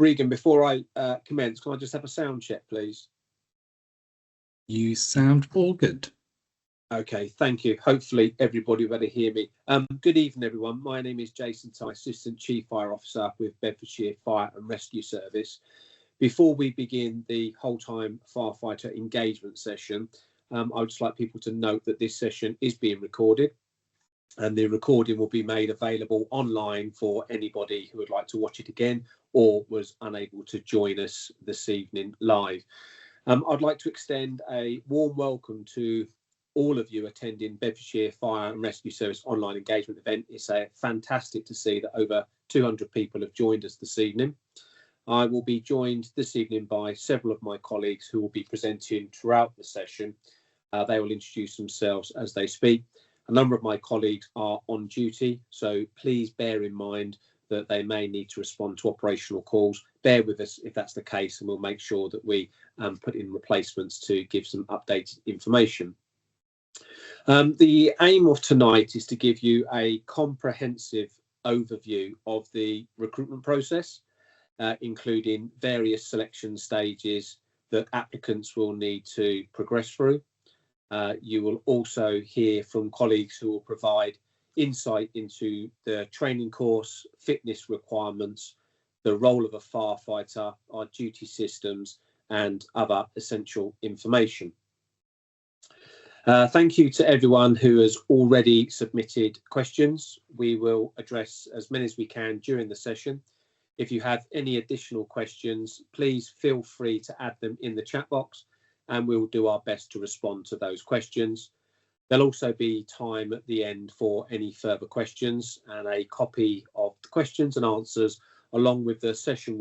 Regan, before I commence, can I just have a sound check, please? You sound all good. Okay, thank you. Hopefully everybody will hear me. Good evening, everyone. My name is Jason Ty, Assistant Chief Fire Officer with Bedfordshire Fire and Rescue Service. Before we begin the Wholetime Firefighter engagement session, I would just like people to note that this session is being recorded, and the recording will be made available online for anybody who would like to watch it again or was unable to join us this evening live. I'd like to extend a warm welcome to all of you attending Bedfordshire Fire and Rescue Service online engagement event. It's fantastic to see that over 200 people have joined us this evening. I will be joined this evening by several of my colleagues who will be presenting throughout the session. They will introduce themselves as they speak. A number of my colleagues are on duty, so please bear in mind that they may need to respond to operational calls. Bear with us if that's the case, and we'll make sure that we put in replacements to give some updated information. The aim of tonight is to give you a comprehensive overview of the recruitment process, including various selection stages that applicants will need to progress through. You will also hear from colleagues who will provide insight into the training course, fitness requirements, the role of a firefighter, our duty systems, and other essential information. Thank you to everyone who has already submitted questions. We will address as many as we can during the session. If you have any additional questions, please feel free to add them in the chat box, and we'll do our best to respond to those questions. There'll also be time at the end for any further questions, and a copy of the questions and answers along with the session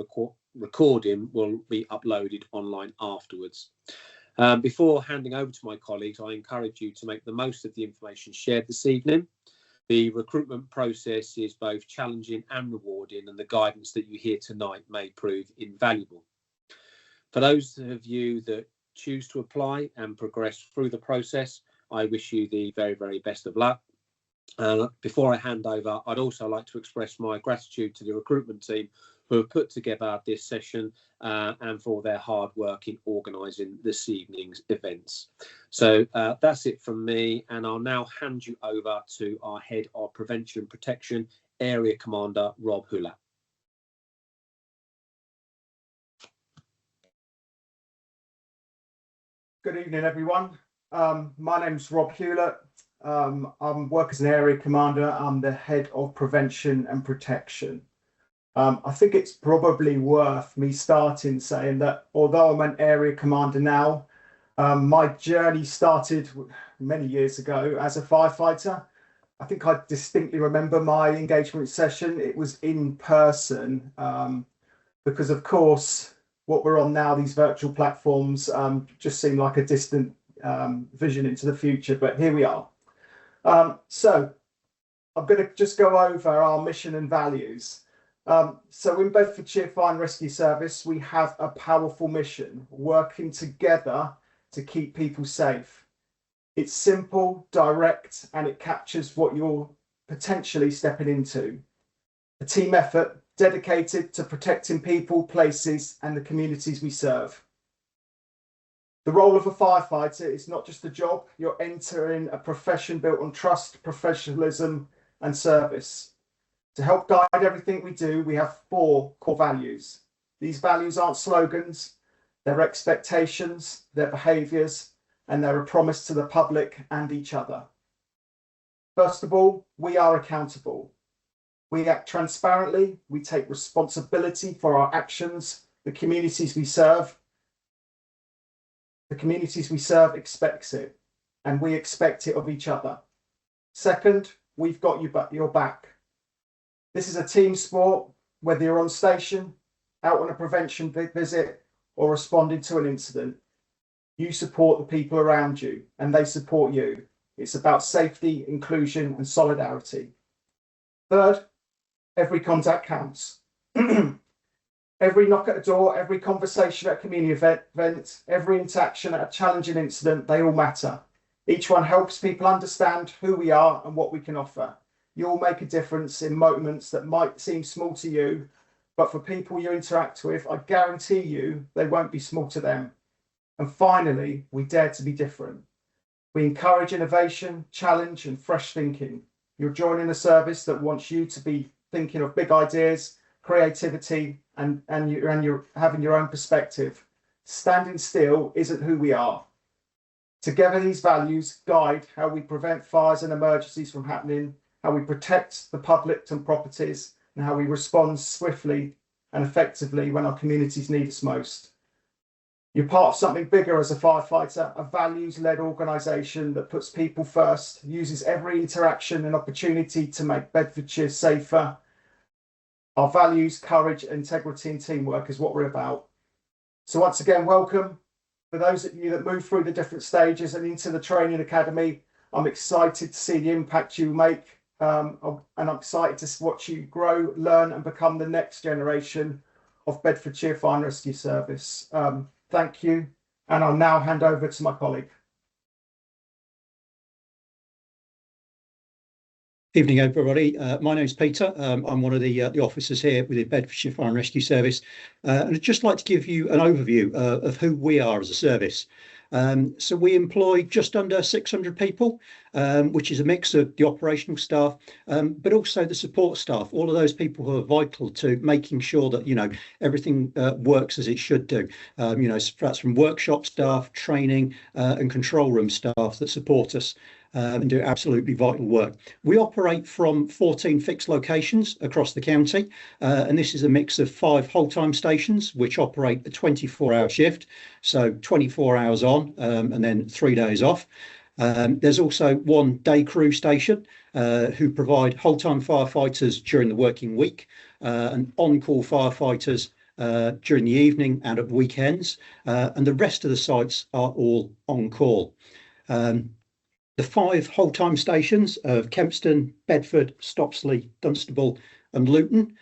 recording will be uploaded online afterwards. Before handing over to my colleagues, I encourage you to make the most of the information shared this evening. The recruitment process is both challenging and rewarding, and the guidance that you hear tonight may prove invaluable. For those of you that choose to apply and progress through the process, I wish you the very, very best of luck. Before I hand over, I'd also like to express my gratitude to the recruitment team who have put together this session and for their hard work in organising this evening's events. So that's it from me, and I'll now hand you over to our Head of Prevention and Protection, Area Commander Rob Hewlett. Good evening, everyone. My name's Rob Hewlett. I work as an area commander. I'm the head of prevention and protection. I think it's probably worth me starting saying that although I'm an area commander now, my journey started many years ago as a firefighter. I think I distinctly remember my engagement session. It was in person because, of course, what we're on now, these virtual platforms, just seem like a distant vision into the future, but here we are. So I'm going to just go over our mission and values. So in Bedfordshire Fire and Rescue Service, we have a powerful mission, working together to keep people safe. It's simple, direct, and it captures what you're potentially stepping into. A team effort dedicated to protecting people, places, and the communities we serve. The role of a firefighter is not just a job. You're entering a profession built on trust, professionalism, and service. To help guide everything we do, we have 4 core values. These values aren't slogans, they're expectations, they're behaviours, and they're a promise to the public and each other. First of all, we are accountable. We act transparently, we take responsibility for our actions. The communities we serve expects it, and we expect it of each other. Second, we've got your back. This is a team sport, whether you're on station, out on a prevention visit, or responding to an incident. You support the people around you, and they support you. It's about safety, inclusion, and solidarity. Third, every contact counts. Every knock at a door, every conversation at a community event, every interaction at a challenging incident, they all matter. Each one helps people understand who we are and what we can offer. You all make a difference in moments that might seem small to you, but for people you interact with, I guarantee you they won't be small to them. And finally, we dare to be different. We encourage innovation, challenge, and fresh thinking. You're joining a service that wants you to be thinking of big ideas, creativity, and you're having your own perspective. Standing still isn't who we are. Together, these values guide how we prevent fires and emergencies from happening, how we protect the public and properties, and how we respond swiftly and effectively when our communities need us most. You're part of something bigger as a firefighter, a values-led organisation that puts people first, uses every interaction and opportunity to make Bedfordshire safer. Our values, courage, integrity and teamwork is what we're about. So once again, welcome. For those of you that move through the different stages and into the training academy, I'm excited to see the impact you make, and I'm excited to watch you grow, learn and become the next generation of Bedfordshire Fire and Rescue Service. Thank you, and I'll now hand over to my colleague. Evening, everybody. My name's Peter. I'm one of the officers here with the Bedfordshire Fire and Rescue Service, and I'd just like to give you an overview of who we are as a service. So we employ just under 600 people, which is a mix of the operational staff, but also the support staff, all of those people who are vital to making sure that, everything works as it should do. That's from workshop staff, training and control room staff that support us and do absolutely vital work. We operate from 14 fixed locations across the county, and this is a mix of 5 whole-time stations which operate a 24-hour shift, so 24 hours on and then 3 days off. There's also 1 day crew station who provide whole-time firefighters during the working week and on-call firefighters during the evening and at weekends, and the rest of the sites are all on call. The 5 whole-time stations of Kempston, Bedford, Stopsley, Dunstable and Luton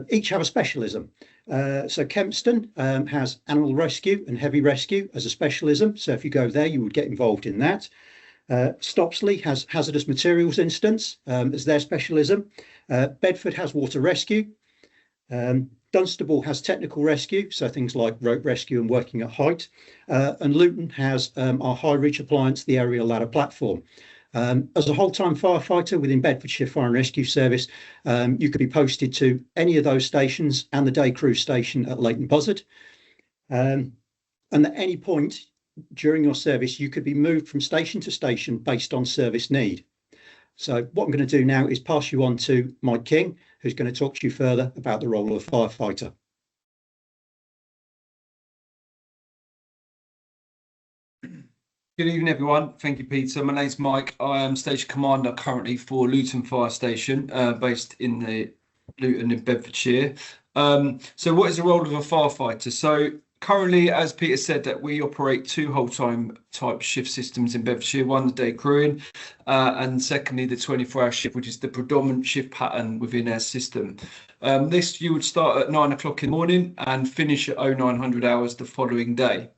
each have a specialism. So Kempston has animal rescue and heavy rescue as a specialism. So if you go there, you would get involved in that. Stopsley has hazardous materials incidents as their specialism. Bedford has water rescue. Dunstable has technical rescue, so things like rope rescue and working at height. And Luton has our high reach appliance, the aerial ladder platform. As a whole-time firefighter within Bedfordshire Fire and Rescue Service, you could be posted to any of those stations and the day crew station at Leighton Buzzard. And at any point during your service, you could be moved from station to station based on service need. So what I'm going to do now is pass you on to Mike King, who's going to talk to you further about the role of a firefighter. Good evening, everyone. Thank you, Peter. My name's Mike. I am Station Commander currently for Wholetime Fire Station, based in the Luton in Bedfordshire. So what is the role of a firefighter? So currently, as Peter said, that we operate 2 whole-time type shift systems in Bedfordshire, one the day crewing, and secondly the 24-hour shift, which is the predominant shift pattern within our system. This you would start at 9 o'clock in the morning and finish at 0900 hours the following day.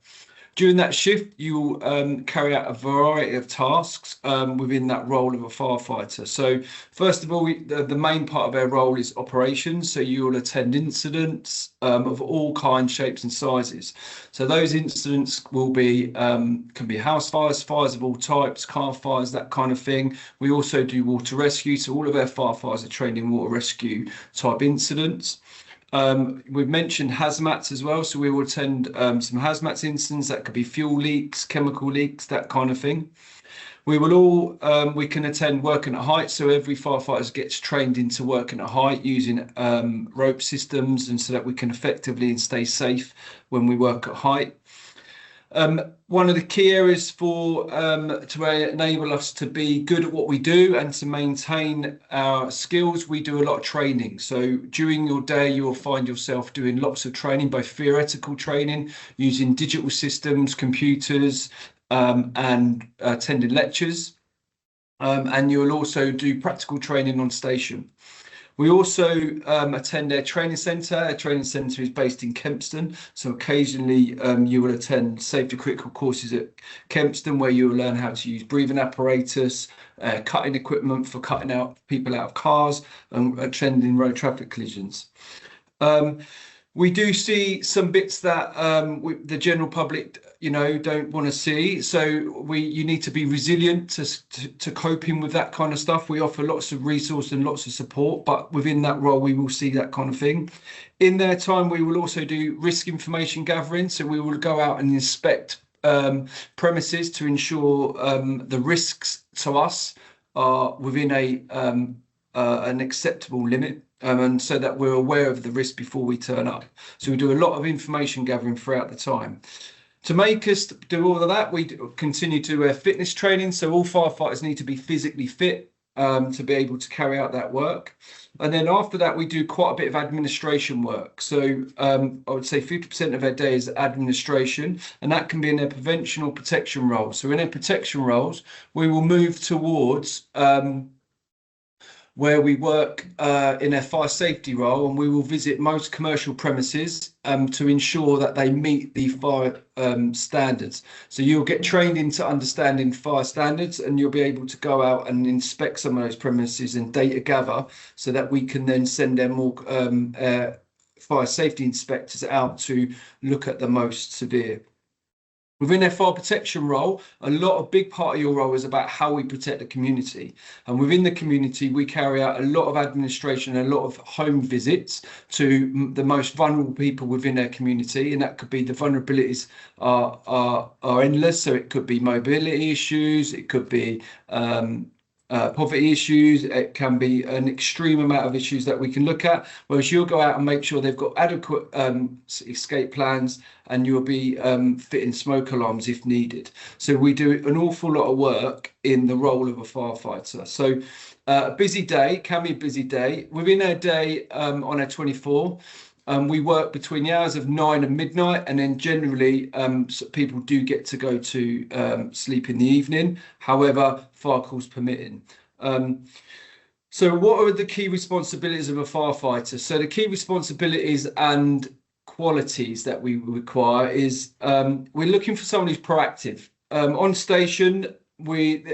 During that shift, you will carry out a variety of tasks within that role of a firefighter. So first of all, the main part of our role is operations. So you will attend incidents of all kinds, shapes and sizes. So those incidents will be, can be house fires, fires of all types, car fires, that kind of thing. We also do water rescue. So all of our firefighters are trained in water rescue type incidents. We've mentioned hazmats as well, so we will attend some hazmats incidents. That could be fuel leaks, chemical leaks, that kind of thing. We can attend working at height, so every firefighter gets trained into working at height using rope systems, and so that we can effectively and stay safe when we work at height. One of the key areas to enable us to be good at what we do and to maintain our skills, we do a lot of training. So during your day, you will find yourself doing lots of training, both theoretical training using digital systems, computers, and attending lectures. And you will also do practical training on station. We also attend our training centre. Our training centre is based in Kempston. So occasionally you will attend safety critical courses at Kempston, where you will learn how to use breathing apparatus, cutting equipment for cutting out people out of cars, and attending road traffic collisions. We do see some bits that the general public, don't want to see. So you need to be resilient to coping with that kind of stuff. We offer lots of resource and lots of support, but within that role, we will see that kind of thing. In their time, we will also do risk information gathering. So we will go out and inspect premises to ensure the risks to us are within an acceptable limit. And so that we're aware of the risk before we turn up. So we do a lot of information gathering throughout the time. To make us do all of that, we continue to do fitness training. So all firefighters need to be physically fit to be able to carry out that work. And then after that, we do quite a bit of administration work. So I would say 50% of our day is administration, and that can be in their prevention or protection roles. So in their protection roles, we will move towards where we work in a fire safety role, and we will visit most commercial premises to ensure that they meet the fire standards. So you'll get trained into understanding fire standards, and you'll be able to go out and inspect some of those premises and data gather so that we can then send them more fire safety inspectors out to look at the most severe. Within their fire protection role, a big part of your role is about how we protect the community. And within the community, we carry out a lot of administration, a lot of home visits to the most vulnerable people within their community. And that could be the vulnerabilities are endless. So it could be mobility issues, it could be poverty issues, it can be an extreme amount of issues that we can look at, whereas you'll go out and make sure they've got adequate escape plans, and you'll be fitting smoke alarms if needed. So we do an awful lot of work in the role of a firefighter. So a busy day can be a busy day. Within our day on our 24, we work between the hours of 9 and midnight, and then generally people do get to go to sleep in the evening, however, fire calls permitting. So what are the key responsibilities of a firefighter? So the key responsibilities and qualities that we require is we're looking for someone who's proactive. On station, we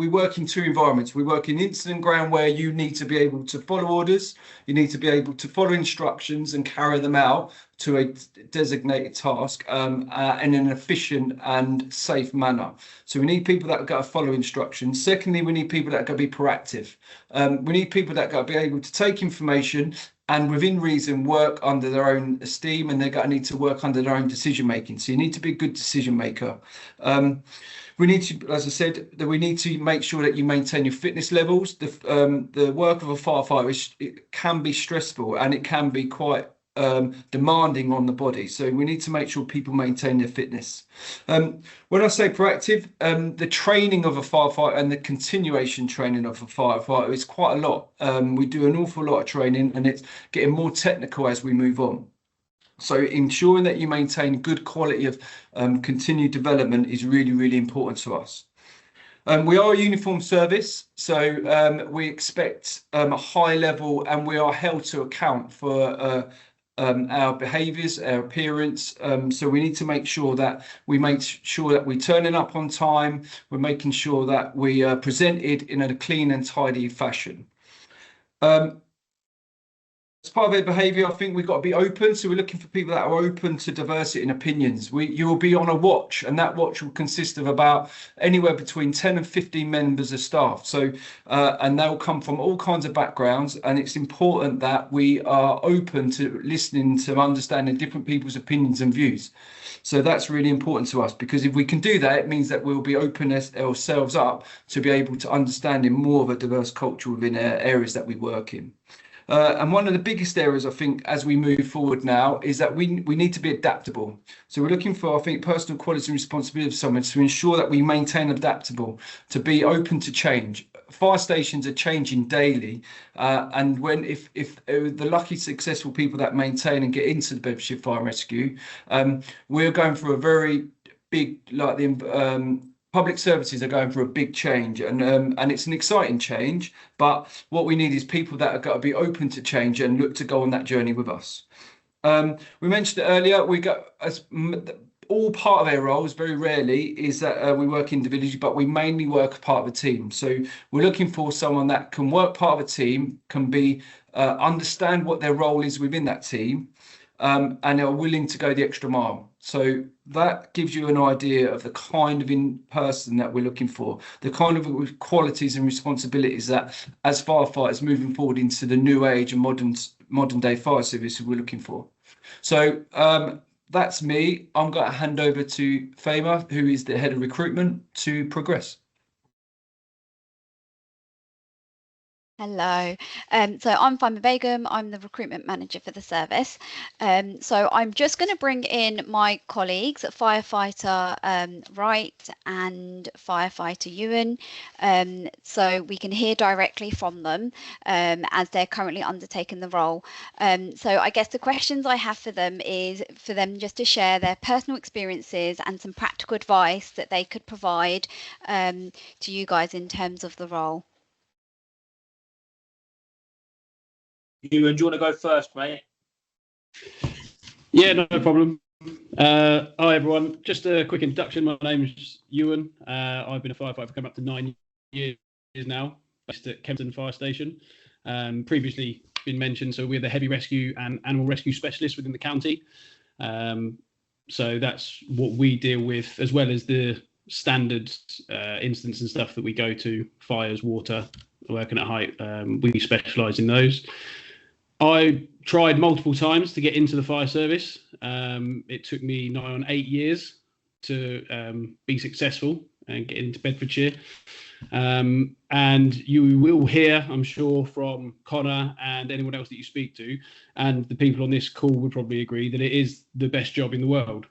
work in two environments. We work in incident ground, where you need to be able to follow orders, you need to be able to follow instructions and carry them out to a designated task in an efficient and safe manner. So we need people that are going to follow instructions. Secondly, we need people that are going to be proactive. We need people that are going to be able to take information and within reason work under their own esteem, and they're going to need to work under their own decision making. So you need to be a good decision maker. We need to, as I said, that we need to make sure that you maintain your fitness levels. The work of a firefighter it can be stressful, and it can be quite demanding on the body. So we need to make sure people maintain their fitness. When I say proactive, the training of a firefighter and the continuation training of a firefighter is quite a lot. We do an awful lot of training, and it's getting more technical as we move on. So ensuring that you maintain good quality of continued development is really, really important to us. We are a uniform service, so we expect a high level, and we are held to account for our behaviours, our appearance. So we need to make sure that we're turning up on time. We're making sure that we are presented in a clean and tidy fashion. As part of their behaviour, I think we've got to be open. So we're looking for people that are open to diversity in opinions. You will be on a watch, and that watch will consist of about anywhere between 10 and 15 members of staff. So, and they'll come from all kinds of backgrounds, and it's important that we are open to listening, to understanding different people's opinions and views. So that's really important to us, because if we can do that, it means that we'll be opening ourselves up to be able to understanding more of a diverse culture within areas that we work in. And one of the biggest areas, I think, as we move forward now, is that we need to be adaptable. So we're looking for, I think, personal quality and responsibility of someone to ensure that we maintain adaptable, to be open to change. Fire stations are changing daily, and if the lucky, successful people that maintain and get into the Bedfordshire Fire and Rescue, we're going through a very big, like the public services are going through a big change, and it's an exciting change, but what we need is people that are going to be open to change and look to go on that journey with us. We mentioned it earlier, we got all part of our roles, very rarely is that we work individually, but we mainly work part of a team. So we're looking for someone that can work part of a team, can be understand what their role is within that team, and are willing to go the extra mile. So that gives you an idea of the kind of person that we're looking for, the kind of qualities and responsibilities that, as firefighters moving forward into the new age and modern day fire service, we're looking for. So that's me. I'm going to hand over to Fema, who is the head of recruitment, to progress. Hello. So I'm Fima Begum. I'm the recruitment manager for the service. So I'm just going to bring in my colleagues, firefighter Wright and firefighter Ewan, so we can hear directly from them as they're currently undertaking the role. So I guess the questions I have for them is for them just to share their personal experiences and some practical advice that they could provide to you guys in terms of the role. Ewan, do you want to go first, mate? Yeah, no problem. Hi, everyone. Just a quick introduction. My name's Ewan. I've been a firefighter for coming up to 9 years now, based at Kempton Fire Station. Previously been mentioned, so we're the heavy rescue and animal rescue specialists within the county. So that's what we deal with, as well as the standard incidents and stuff that we go to, fires, water, working at height. We specialise in those. I tried multiple times to get into the fire service. It took me nigh on 8 years to be successful and get into Bedfordshire. And you will hear, I'm sure, from Connor and anyone else that you speak to, and the people on this call would probably agree that it is the best job in the world.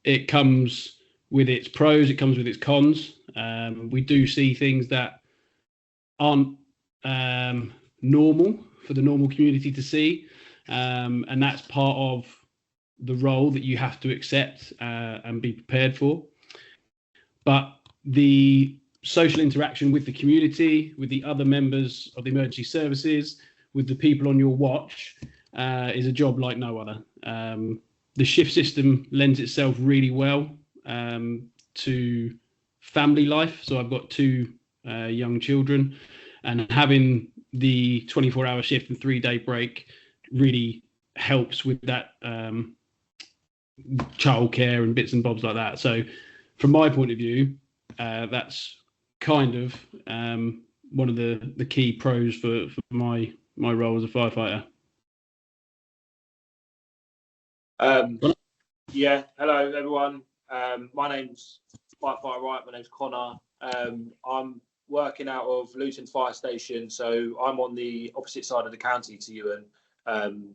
It comes with its pros, it comes with its cons. We do see things that aren't normal for the normal community to see, and that's part of the role that you have to accept and be prepared for. But the social interaction with the community, with the other members of the emergency services, with the people on your watch is a job like no other. The shift system lends itself really well to family life. So I've got two young children, and having the 24-hour shift and 3-day break really helps with that childcare and bits and bobs like that. So from my point of view, that's kind of one of the key pros for my role as a firefighter. Yeah, hello everyone. My name's Firefighter Wright. My name's Connor. I'm working out of Luton Fire Station, so I'm on the opposite side of the county to you, and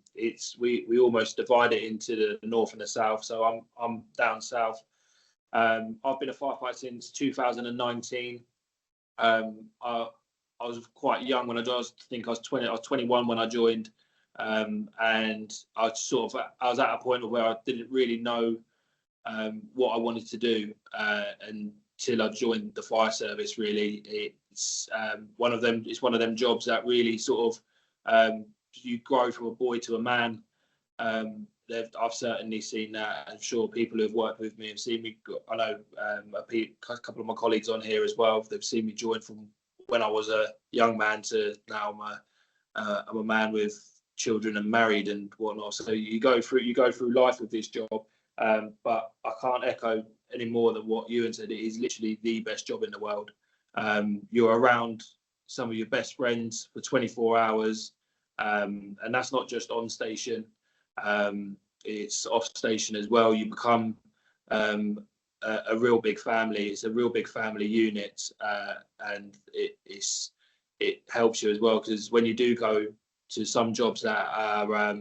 we almost divide it into the north and the south. So I'm down south. I've been a firefighter since 2019. I was quite young when I joined. I think I was 21 when I joined, and I was at a point where I didn't really know what I wanted to do until I joined the fire service. Really, it's one of them. It's one of them jobs that really sort of you grow from a boy to a man. I've certainly seen that. I'm sure people who have worked with me have seen me. I know a couple of my colleagues on here as well. They've seen me join from when I was a young man to now I'm a man with children and married and whatnot. So you go through life with this job. But I can't echo any more than what Ewan said. It is literally the best job in the world. You're around some of your best friends for 24 hours. And that's not just on station. It's off station as well. You become a real big family. It's a real big family unit, and it helps you as well, because when you do go to some jobs that are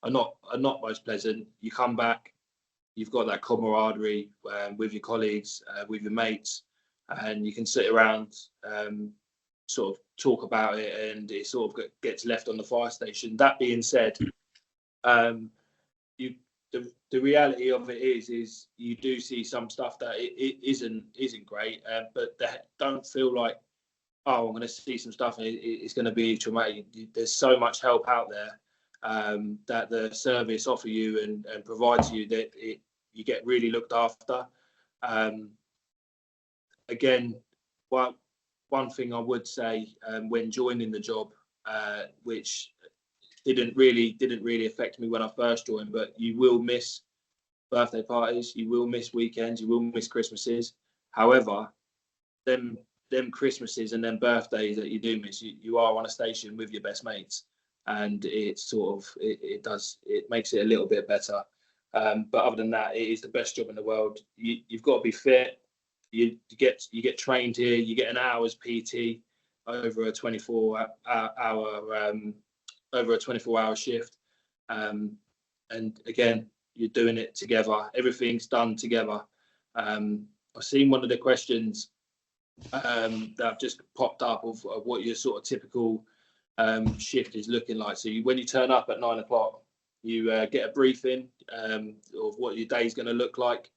not most pleasant, you come back, you've got that camaraderie with your colleagues, with your mates, and you can sit around, sort of talk about it, and it sort of gets left on the fire station. That being said, the reality of it is you do see some stuff that it isn't great, but don't feel like, oh, I'm going to see some stuff and it's going to be traumatic. There's so much help out there that the service offer you and provides you, that you get really looked after. Again, one thing I would say when joining the job, which didn't really affect me when I first joined. But you will miss birthday parties, you will miss weekends, you will miss Christmases. However, them Christmases and them birthdays that you do miss, you are on a station with your best mates, and it makes it a little bit better. But other than that, it is the best job in the world. You've got to be fit. You get trained here. You get an hour's PT over a 24-hour shift, and again, you're doing it together. Everything's done together. I've seen one of the questions that have just popped up of what your sort of typical shift is looking like. So when you turn up at 9 o'clock, you get a briefing of what your day is going to look like,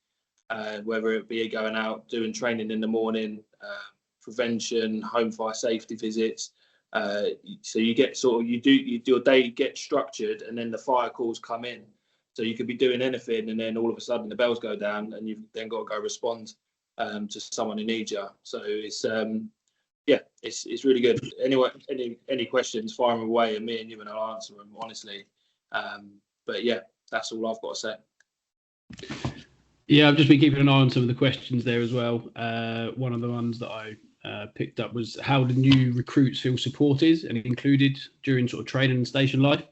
whether it be going out, doing training in the morning, prevention, home fire safety visits. So you get your day gets structured, and then the fire calls come in. So you could be doing anything, and then all of a sudden the bells go down, and you've then got to go respond to someone who needs you. So it's it's really good. Anyway, any questions, fire them away, and me and you and I'll answer them honestly. But yeah, that's all I've got to say. Yeah, I've just been keeping an eye on some of the questions there as well. One of the ones that I picked up was how do new recruits feel supported and included during sort of training and station life?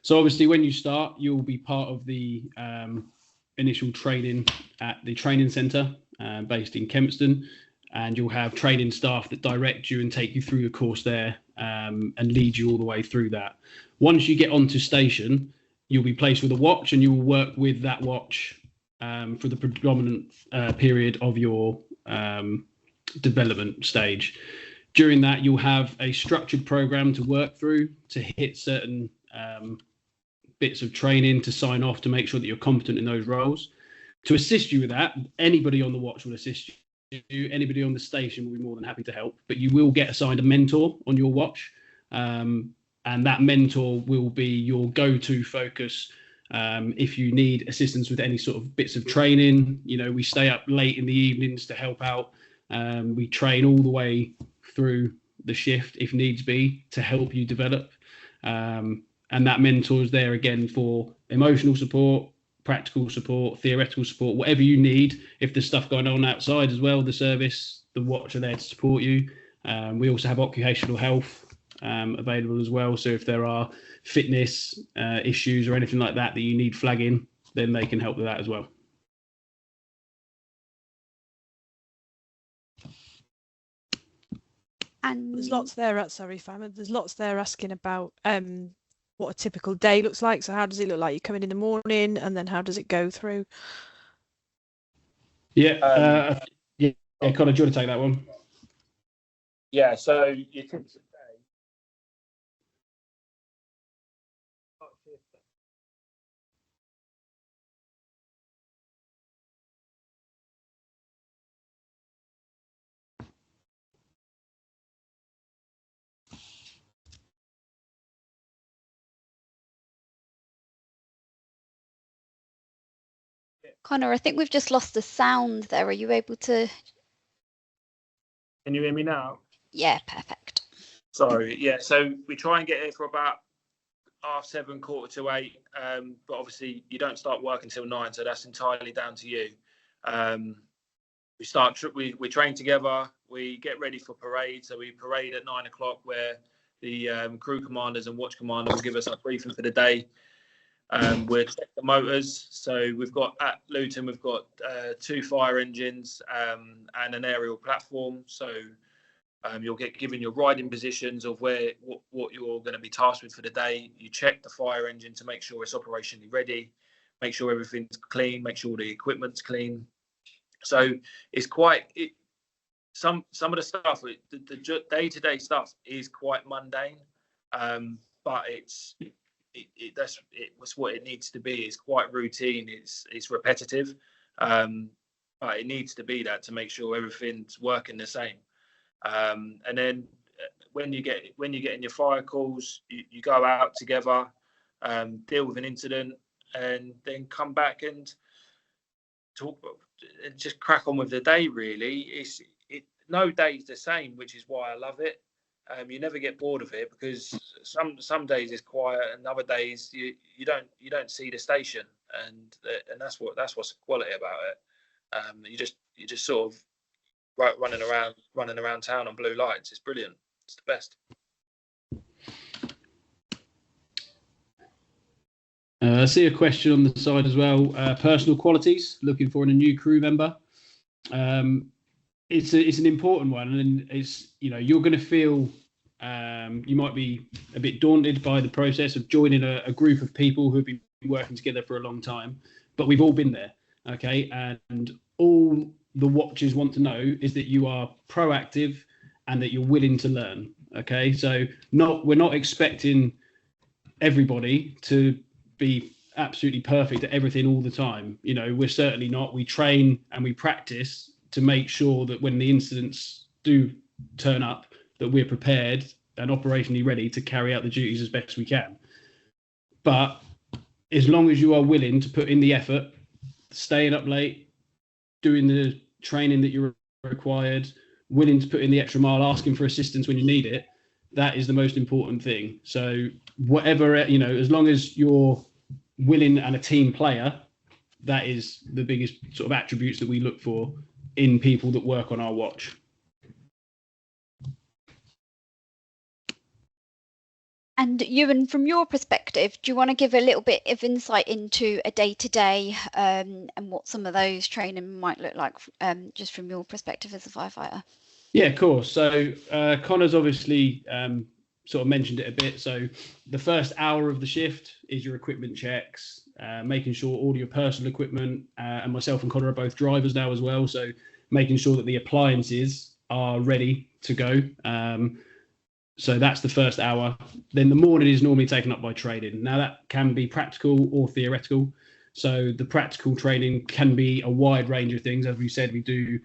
So obviously when you start, you'll be part of the initial training at the training centre based in Kempston, and you'll have training staff that direct you and take you through the course there and lead you all the way through that. Once you get onto station, you'll be placed with a watch, and you will work with that watch for the predominant period of your development stage. During that, you'll have a structured program to work through to hit certain bits of training to sign off to make sure that you're competent in those roles. To assist you with that, anybody on the watch will assist you. Anybody on the station will be more than happy to help, but you will get assigned a mentor on your watch, and that mentor will be your go-to focus. If you need assistance with any sort of bits of training, we stay up late in the evenings to help out. We train all the way through the shift if needs be to help you develop. And that mentor is there again for emotional support, practical support, theoretical support, whatever you need. If there's stuff going on outside as well, the service, the watch are there to support you. We also have occupational health available as well. So if there are fitness issues or anything like that you need flagging, then they can help with that as well. And there's lots there. There's lots there asking about what a typical day looks like. So how does it look like? You come in the morning, and then how does it go through? Yeah, Connor, do you want to take that one? Yeah, so you can say Connor, I think we've just lost the sound there. Are you able to? Can you hear me now? Yeah, perfect. Sorry. Yeah, so we try and get here for about 7:30, 7:45. But obviously you don't start work until 9, so that's entirely down to you. We train together. We get ready for parade. So we parade at 9 o'clock, where the crew commanders and watch commander will give us a briefing for the day. We'll check the motors. So we've got at Luton, we've got 2 fire engines and an aerial platform. So you'll get given your riding positions of what you're going to be tasked with for the day. You check the fire engine to make sure it's operationally ready, make sure everything's clean, make sure the equipment's clean. So it's some of the stuff, the day-to-day stuff is quite mundane, but that's what it needs to be. It's quite routine. It's repetitive, but it needs to be that to make sure everything's working the same. And then when you get in your fire calls, you go out together, deal with an incident, and then come back and talk and just crack on with the day. Really, no day's the same, which is why I love it. You never get bored of it, because some days it's quiet, and other days you don't see the station, and that's what's quality about it. You just sort of running around town on blue lights. It's brilliant. It's the best. I see a question on the side as well. Personal qualities, looking for in a new crew member. It's an important one, and it's, you're going to feel you might be a bit daunted by the process of joining a group of people who've been working together for a long time, but we've all been there, okay? And all the watchers want to know is that you are proactive and that you're willing to learn, okay? So we're not expecting everybody to be absolutely perfect at everything all the time. We're certainly not. We train and we practice to make sure that when the incidents do turn up, that we're prepared and operationally ready to carry out the duties as best we can. But as long as you are willing to put in the effort, staying up late, doing the training that you're required, willing to put in the extra mile, asking for assistance when you need it, that is the most important thing. So whatever, as long as you're willing and a team player, that is the biggest sort of attributes that we look for in people that work on our watch. And Ewan, from your perspective, do you want to give a little bit of insight into a day-to-day and what some of those training might look like, just from your perspective as a firefighter? Yeah, of course. So Connor's obviously sort of mentioned it a bit. So the first hour of the shift is your equipment checks, making sure all your personal equipment, and myself and Connor are both drivers now as well. So making sure that the appliances are ready to go. So that's the first hour. Then the morning is normally taken up by training. Now that can be practical or theoretical. So the practical training can be a wide range of things. As we said, we do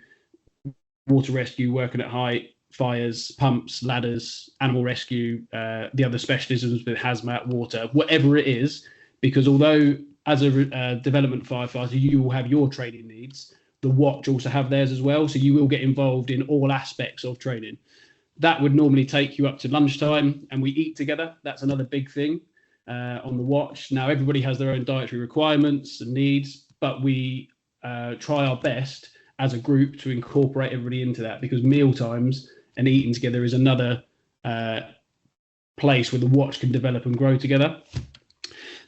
water rescue, working at height, fires, pumps, ladders, animal rescue, the other specialisms with hazmat, water, whatever it is, because although as a development firefighter, you will have your training needs, the watch also have theirs as well. So you will get involved in all aspects of training. That would normally take you up to lunchtime, and we eat together. That's another big thing on the watch. Now, everybody has their own dietary requirements and needs, but we try our best as a group to incorporate everybody into that, because meal times and eating together is another place where the watch can develop and grow together.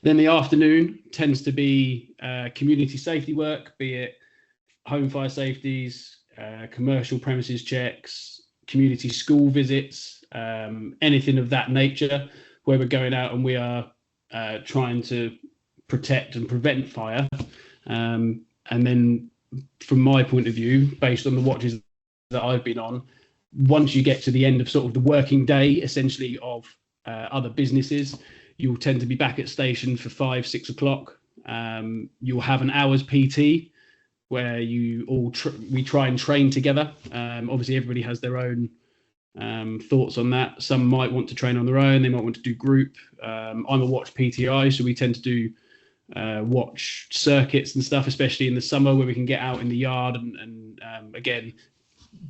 Then the afternoon tends to be community safety work, be it home fire safeties, commercial premises checks, community school visits, anything of that nature, where we're going out and we are trying to protect and prevent fire. And then from my point of view, based on the watches that I've been on, once you get to the end of sort of the working day, essentially, of other businesses, you'll tend to be back at station for 5, 6 o'clock. You'll have an hour's PT where you all we try and train together. Obviously, everybody has their own thoughts on that. Some might want to train on their own. They might want to do group. I'm a watch PTI, so we tend to do watch circuits and stuff, especially in the summer, where we can get out in the yard and again,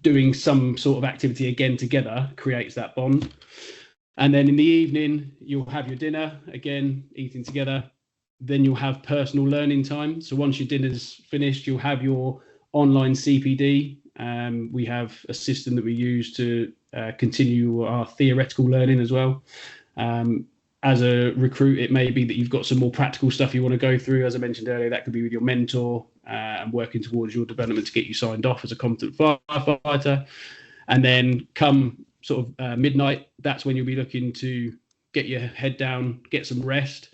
doing some sort of activity again together creates that bond. And then in the evening, you'll have your dinner, again, eating together. Then you'll have personal learning time. So once your dinner's finished, you'll have your online CPD. We have a system that we use to continue our theoretical learning as well. As a recruit, it may be that you've got some more practical stuff you want to go through. As I mentioned earlier, that could be with your mentor and working towards your development to get you signed off as a competent firefighter. And then come sort of midnight, that's when you'll be looking to get your head down, get some rest.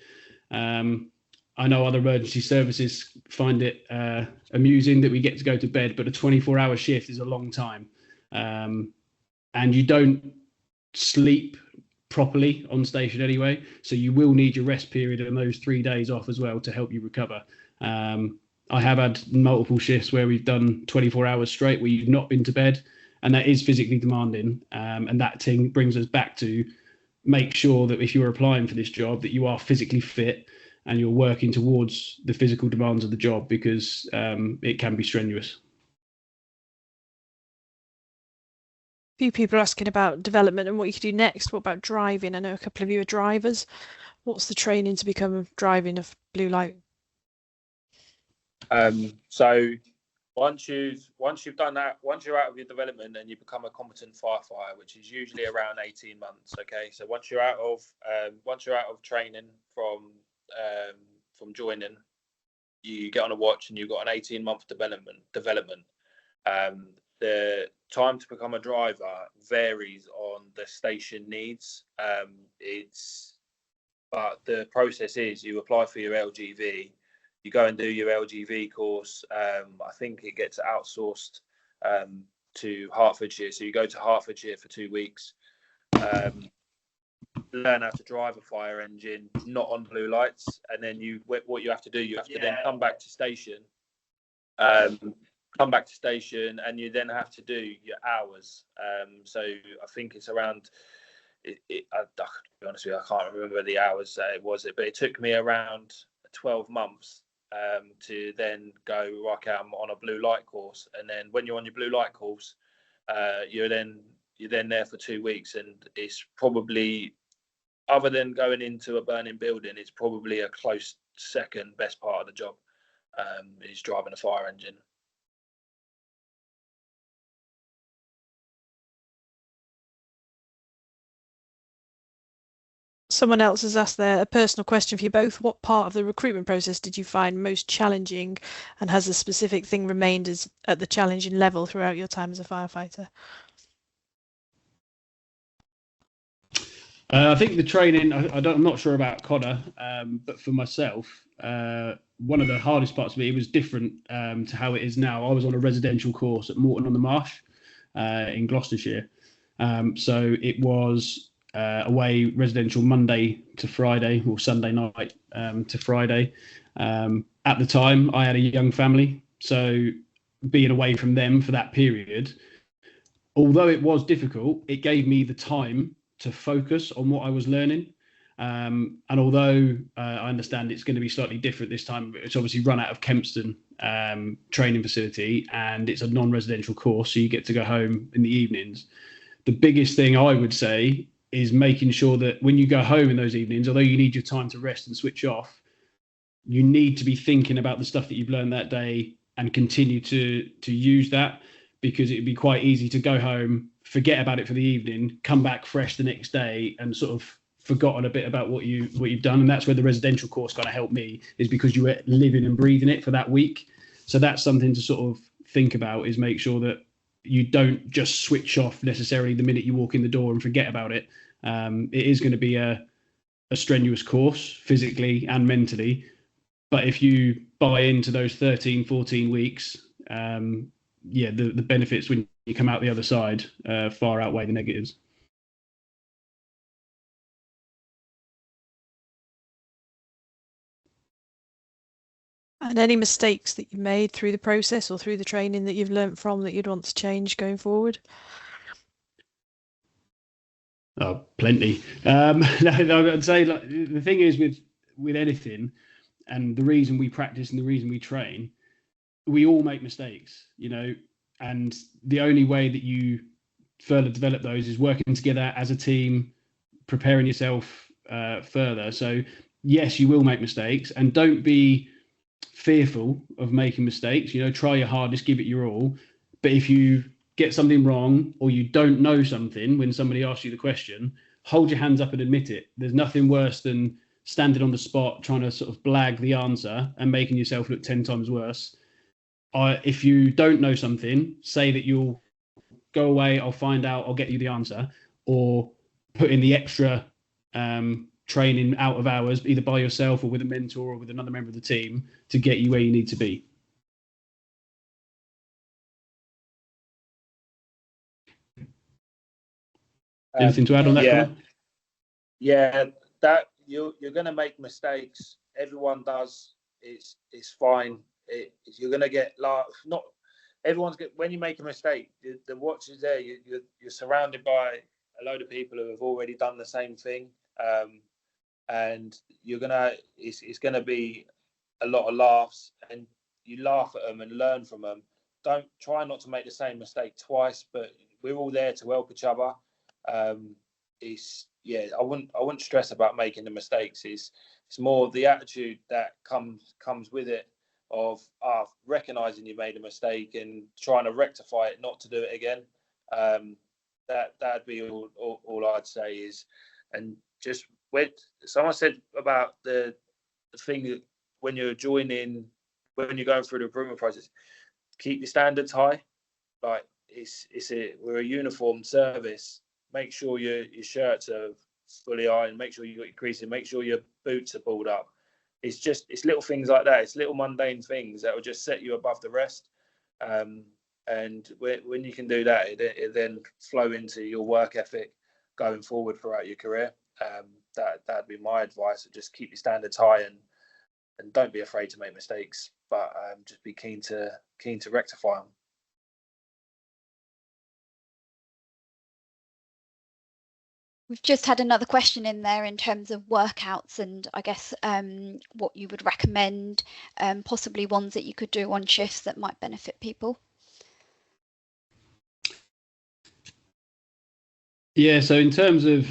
I know other emergency services find it amusing that we get to go to bed, but a 24-hour shift is a long time. And you don't sleep properly on station anyway, so you will need your rest period and those 3 days off as well to help you recover. I have had multiple shifts where we've done 24 hours straight where you've not been to bed, and that is physically demanding. And that thing brings us back to make sure that if you're applying for this job, that you are physically fit and you're working towards the physical demands of the job, because it can be strenuous. few people are asking about development and what you could do next. What about driving? I know a couple of you are drivers. What's the training to become driving of blue light? So once you've done that, once you're out of your development and you become a competent firefighter, which is usually around 18 months. Okay, so once you're out of training from joining, you get on a watch and you've got an 18-month development. The time to become a driver varies on the station needs. But the process is you apply for your LGV, you go and do your LGV course. I think it gets outsourced to Hertfordshire. So you go to Hertfordshire for 2 weeks, learn how to drive a fire engine, not on blue lights. And then what you have to do, you have to then come back to station. And you then have to do your hours. So I think it's around, to be honest with you, I can't remember the hours but it took me around 12 months to then go, okay, I'm on a blue light course. And then when you're on your blue light course, you're then there for 2 weeks. And it's probably, other than going into a burning building, it's probably a close second best part of the job, is driving a fire engine. Someone else has asked there a personal question for you both. What part of the recruitment process did you find most challenging, and has a specific thing remained as at the challenging level throughout your time as a firefighter? I think the training, I'm not sure about Connor, but for myself, one of the hardest parts of it was different to how it is now. I was on a residential course at Morton-on-the-Marsh in Gloucestershire. So it was away residential Monday to Friday, or Sunday night to Friday. At the time, I had a young family, so being away from them for that period, although it was difficult, it gave me the time to focus on what I was learning. And although I understand it's going to be slightly different this time, it's obviously run out of Kempston training facility, and it's a non-residential course, so you get to go home in the evenings. The biggest thing I would say is making sure that when you go home in those evenings, although you need your time to rest and switch off, you need to be thinking about the stuff that you've learned that day and continue to use that, because it'd be quite easy to go home, forget about it for the evening, come back fresh the next day and sort of forgotten a bit about what you've done. And that's where the residential course kind of helped me, is because you were living and breathing it for that week. So that's something to sort of think about, is make sure that you don't just switch off necessarily the minute you walk in the door and forget about it. It is going to be a strenuous course physically and mentally, but if you buy into those 13, 14 weeks, the benefits when you come out the other side far outweigh the negatives. And any mistakes that you made through the process or through the training that you've learnt from that you'd want to change going forward? Oh, plenty. I'd say, like, the thing is with anything, and the reason we practice and the reason we train, we all make mistakes, and the only way that you further develop those is working together as a team, preparing yourself further. So yes, you will make mistakes, and don't be fearful of making mistakes. Try your hardest, give it your all. But if you get something wrong, or you don't know something when somebody asks you the question, hold your hands up and admit it. There's nothing worse than standing on the spot trying to sort of blag the answer and making yourself look 10 times worse. If you don't know something, say that you'll go away, I'll find out, I'll get you the answer, or put in the extra training out of hours, either by yourself or with a mentor or with another member of the team, to get you where you need to be. Anything to add on that? Connor? Yeah, that you're going to make mistakes. Everyone does. It's fine. You're going to get not everyone's when you make a mistake, the watch is there. You're surrounded by a load of people who have already done the same thing, and it's gonna be a lot of laughs, and you laugh at them and learn from them. Don't try not to make the same mistake twice, but we're all there to help each other. I wouldn't stress about making the mistakes. It's more the attitude that comes with it of recognizing you made a mistake and trying to rectify it, not to do it again. That'd be all I'd say is, and just when someone said about the thing that when you're going through the recruitment process, keep your standards high. Like we're a uniformed service. Make sure your shirts are fully ironed. Make sure you got your creasing. Make sure your boots are pulled up. It's little things like that. It's little mundane things that will just set you above the rest. And when you can do that, it then flow into your work ethic going forward throughout your career. That'd be my advice. Just keep your standards high and don't be afraid to make mistakes, but just be keen to rectify them. We've just had another question in there in terms of workouts and I guess what you would recommend, possibly ones that you could do on shifts that might benefit people. Yeah, so in terms of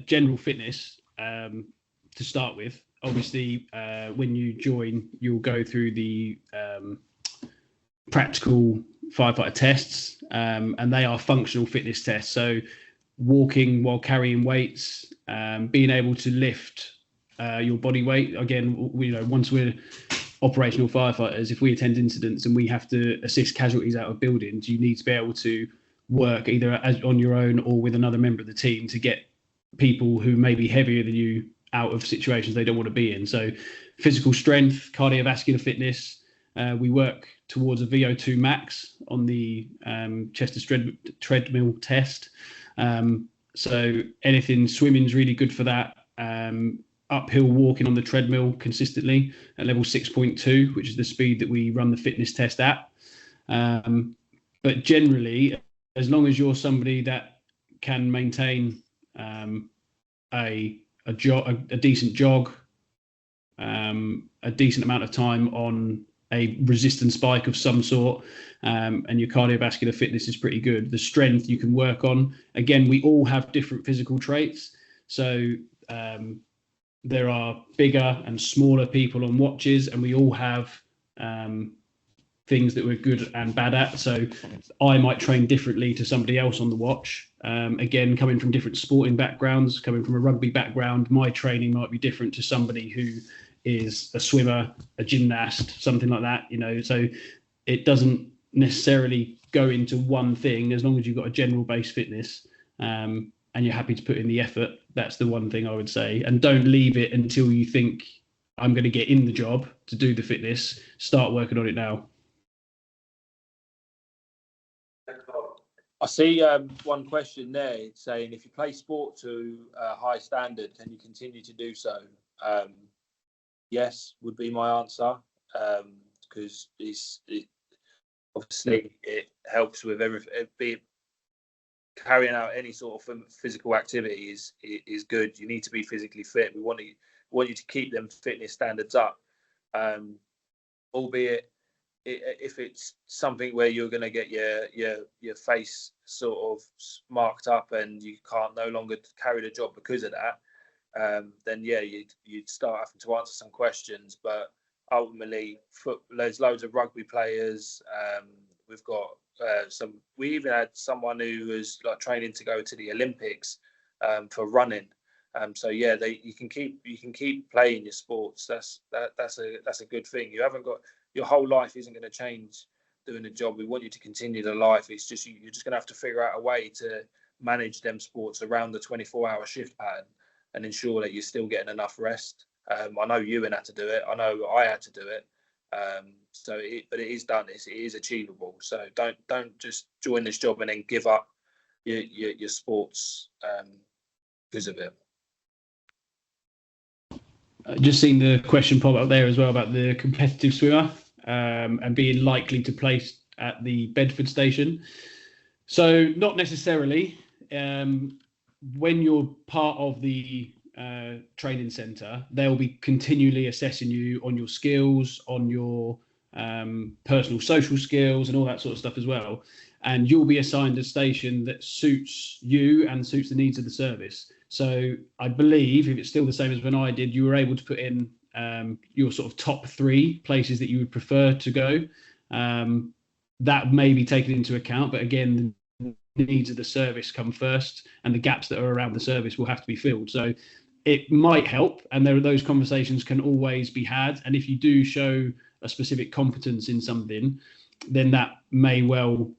general fitness, to start with, obviously when you join, you'll go through the practical firefighter tests, and they are functional fitness tests. So walking while carrying weights, being able to lift your body weight. Again, once we're operational firefighters, if we attend incidents and we have to assist casualties out of buildings, you need to be able to work either on your own or with another member of the team to get people who may be heavier than you out of situations they don't want to be in. So physical strength, cardiovascular fitness. We work towards a VO2 max on the Chester treadmill test. So anything, swimming's really good for that. Uphill walking on the treadmill consistently at level 6.2, which is the speed that we run the fitness test at. But generally, as long as you're somebody that can maintain a decent jog, a decent amount of time on a resistance bike of some sort, and your cardiovascular fitness is pretty good. The strength you can work on. Again, we all have different physical traits. So there are bigger and smaller people on watches, and we all have things that we're good and bad at. So I might train differently to somebody else on the watch. Again, coming from different sporting backgrounds, coming from a rugby background, my training might be different to somebody who is a swimmer, a gymnast, something like that, so it doesn't necessarily go into one thing. As long as you've got a general base fitness and you're happy to put in the effort, that's the one thing I would say. And don't leave it until you think I'm going to get in the job to do the fitness. Start working on it now. I see one question there saying, if you play sport to a high standard, can you continue to do so? Yes, would be my answer, because obviously it helps with everything. Carrying out any sort of physical activity is good. You need to be physically fit. We want you to keep them fitness standards up, albeit if it's something where you're going to get your face sort of marked up and you can't no longer carry the job because of that. Then you'd start having to answer some questions. But ultimately, there's loads of rugby players. We've got we even had someone who was like training to go to the Olympics for running. So yeah, you can keep playing your sports. That's a good thing. You haven't got, your whole life isn't going to change doing a job. We want you to continue the life. It's just you're just going to have to figure out a way to manage them sports around the 24-hour shift pattern and ensure that you're still getting enough rest. I know Ewan had to do it. I know I had to do it. But it is done. It is achievable. So don't just join this job and then give up your sports because of it. Just seen the question pop up there as well about the competitive swimmer and being likely to place at the Bedford station. So not necessarily. When you're part of the training centre, they'll be continually assessing you on your skills, on your personal social skills and all that sort of stuff as well. and you'll be assigned a station that suits you and suits the needs of the service. So I believe, if it's still the same as when I did, you were able to put in your sort of top 3 places that you would prefer to go. That may be taken into account, but again, the needs of the service come first, and the gaps that are around the service will have to be filled. So it might help, and those conversations can always be had. And if you do show a specific competence in something, then that may well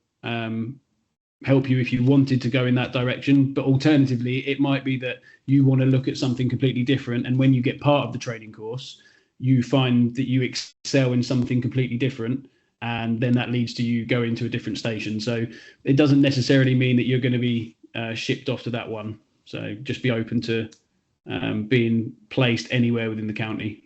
help you if you wanted to go in that direction. But alternatively, it might be that you want to look at something completely different, and when you get part of the training course, you find that you excel in something completely different, and then that leads to you going to a different station. So it doesn't necessarily mean that you're going to be shipped off to that one. So just be open to being placed anywhere within the county.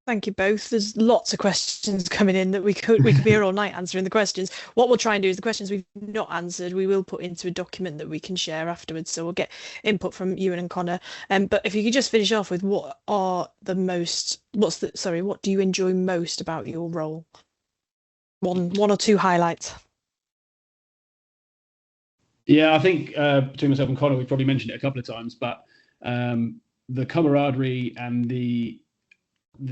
Thank you both. There's lots of questions coming in that we could be here all night answering the questions. What we'll try and do is the questions we've not answered, we will put into a document that we can share afterwards. So we'll get input from Ewan and Connor. But if you could just finish off with what do you enjoy most about your role? One or 2 highlights. Yeah, I think between myself and Connor, we've probably mentioned it a couple of times, but the camaraderie and the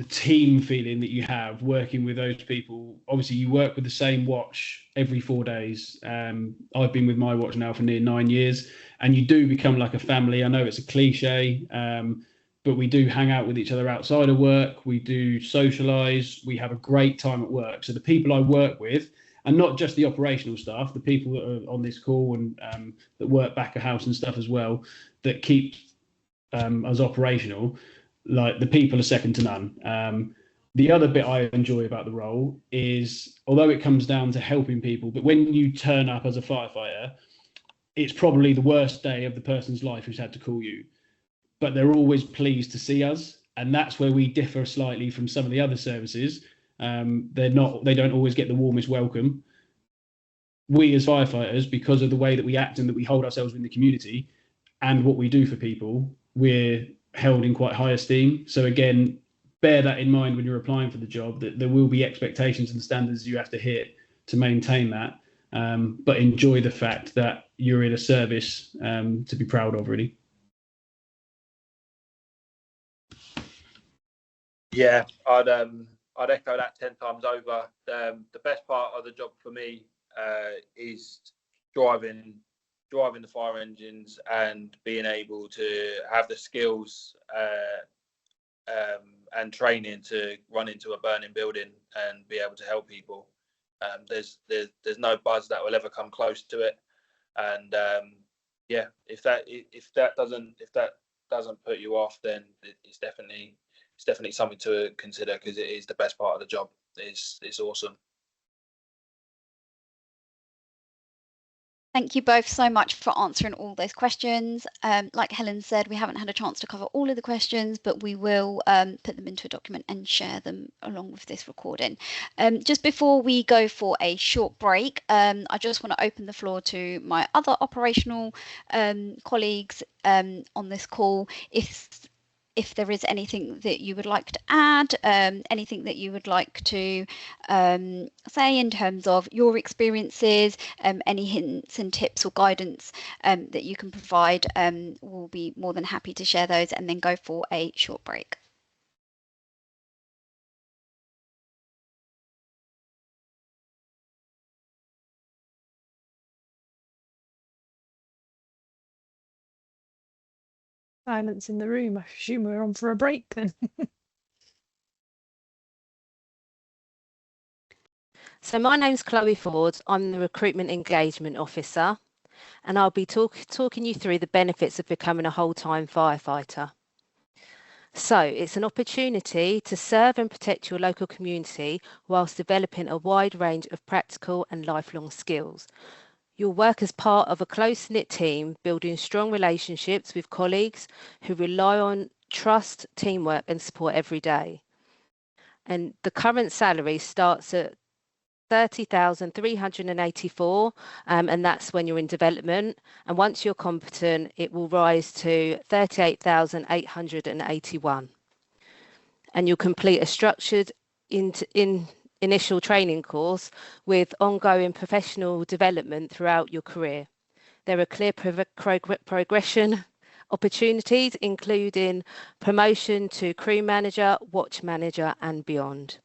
team feeling that you have working with those people. Obviously, you work with the same watch every 4 days. I've been with my watch now for near 9 years, and you do become like a family. I know it's a cliche, but we do hang out with each other outside of work. We do socialise. We have a great time at work. So the people I work with, and not just the operational staff, the people that are on this call and that work back of house and stuff as well, that keep us operational, like the people are second to none. The other bit I enjoy about the role is, although it comes down to helping people, but when you turn up as a firefighter, it's probably the worst day of the person's life who's had to call you, but they're always pleased to see us. And that's where we differ slightly from some of the other services. They don't always get the warmest welcome. We as firefighters, because of the way that we act and that we hold ourselves in the community and what we do for people, we're held in quite high esteem. So again, bear that in mind when you're applying for the job, that there will be expectations and standards you have to hit to maintain that. But enjoy the fact that you're in a service to be proud of, really. Yeah, I'd echo that 10 times over. The best part of the job for me is driving the fire engines and being able to have the skills and training to run into a burning building and be able to help people. There's no buzz that will ever come close to it. And yeah, if that doesn't put you off, then it's definitely something to consider, because it is the best part of the job. It's awesome. Thank you both so much for answering all those questions. Like Helen said, we haven't had a chance to cover all of the questions, but we will put them into a document and share them along with this recording. Just before we go for a short break, I just want to open the floor to my other operational colleagues on this call. If there is anything that you would like to add, anything that you would like to say in terms of your experiences, any hints and tips or guidance that you can provide, we'll be more than happy to share those and then go for a short break. Silence in the room. I assume we're on for a break then. So my name's Chloe Ford. I'm the Recruitment Engagement Officer, and I'll be talking you through the benefits of becoming a whole-time firefighter. So it's an opportunity to serve and protect your local community whilst developing a wide range of practical and lifelong skills. You'll work as part of a close-knit team, building strong relationships with colleagues who rely on trust, teamwork and support every day. And the current salary starts at $30,384, and that's when you're in development. And once you're competent, it will rise to $38,881. And you'll complete a structured initial training course with ongoing professional development throughout your career. There are clear progression opportunities, including promotion to crew manager, watch manager, and beyond.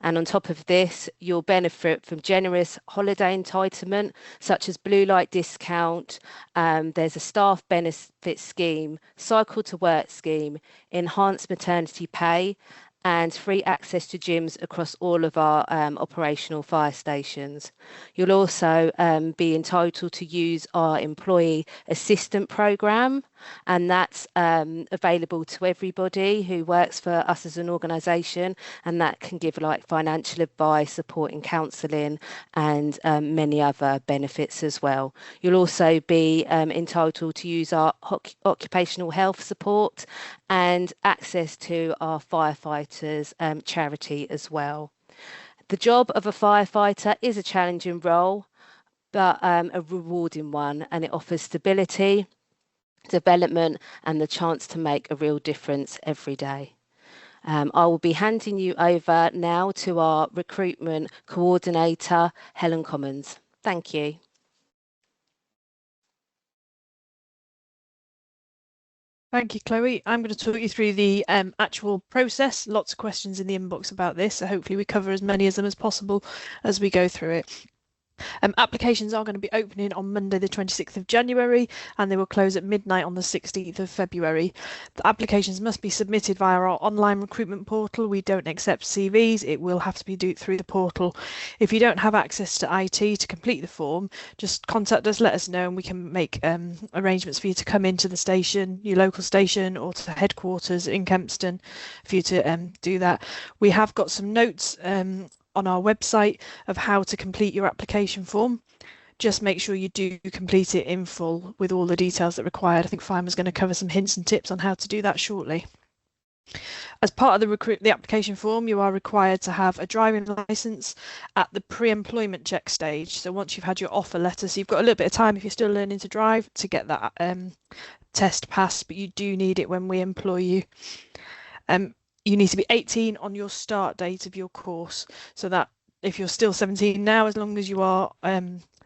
And on top of this, you'll benefit from generous holiday entitlement, such as blue light discount. There's a staff benefit scheme, cycle to work scheme, enhanced maternity pay, and free access to gyms across all of our operational fire stations. You'll also be entitled to use our employee assistant program, and that's available to everybody who works for us as an organisation, and that can give like financial advice, support and counselling, and many other benefits as well. You'll also be entitled to use our occupational health support and access to our firefighters charity as well. The job of a firefighter is a challenging role, but a rewarding one, and it offers stability, development, and the chance to make a real difference every day. I will be handing you over now to our recruitment coordinator, Helen Commons. Thank you. Thank you, Chloe. I'm going to talk you through the actual process. Lots of questions in the inbox about this, so hopefully we cover as many of them as possible as we go through it. Applications are going to be opening on Monday the 26th of January, and they will close at midnight on the 16th of February. The applications must be submitted via our online recruitment portal. We don't accept CVs. It will have to be done through the portal. If you don't have access to IT to complete the form, just contact us, let us know, and we can make arrangements for you to come into the station, your local station, or to headquarters in Kempston for you to do that. We have got some notes on our website of how to complete your application form. Just make sure you do complete it in full with all the details that are required. I think Fireman's going to cover some hints and tips on how to do that shortly. As part of the application form, you are required to have a driving licence at the pre-employment check stage. So once you've had your offer letter, so you've got a little bit of time if you're still learning to drive to get that test passed, but you do need it when we employ you. You need to be 18 on your start date of your course, so that if you're still 17 now, as long as you are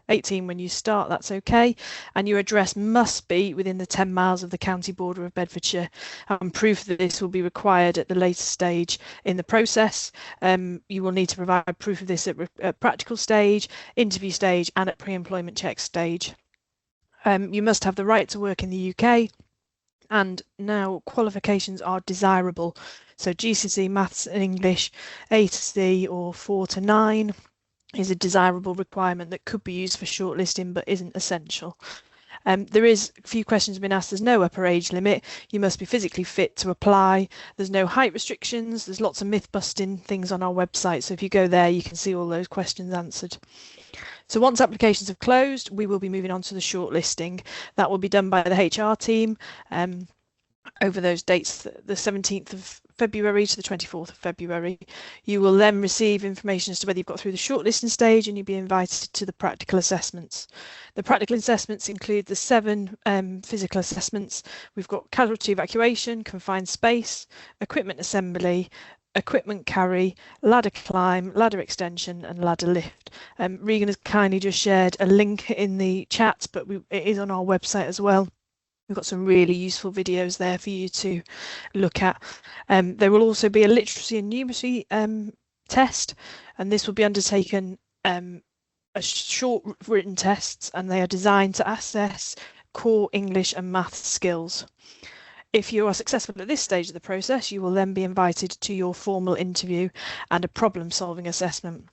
18 when you start, that's okay. And your address must be within the 10 miles of the county border of Bedfordshire, and proof that this will be required at the later stage in the process. You will need to provide proof of this at practical stage, interview stage, and at pre-employment check stage. You must have the right to work in the UK. And now qualifications are desirable. So GCSE Maths and English A to C or 4 to 9 is a desirable requirement that could be used for shortlisting but isn't essential. There is a few questions have been asked. There's no upper age limit. You must be physically fit to apply. There's no height restrictions. There's lots of myth busting things on our website. So if you go there, you can see all those questions answered. So once applications have closed, we will be moving on to the shortlisting. That will be done by the HR team over those dates, the 17th of February to the 24th of February. You will then receive information as to whether you've got through the shortlisting stage, and you'll be invited to the practical assessments. The practical assessments include the 7 physical assessments. We've got casualty evacuation, confined space, equipment assembly, equipment carry, ladder climb, ladder extension, and ladder lift. Regan has kindly just shared a link in the chat, but it is on our website as well. We've got some really useful videos there for you to look at. There will also be a literacy and numeracy test, and this will be undertaken as short written tests, and they are designed to assess core English and maths skills. If you are successful at this stage of the process, you will then be invited to your formal interview and a problem-solving assessment.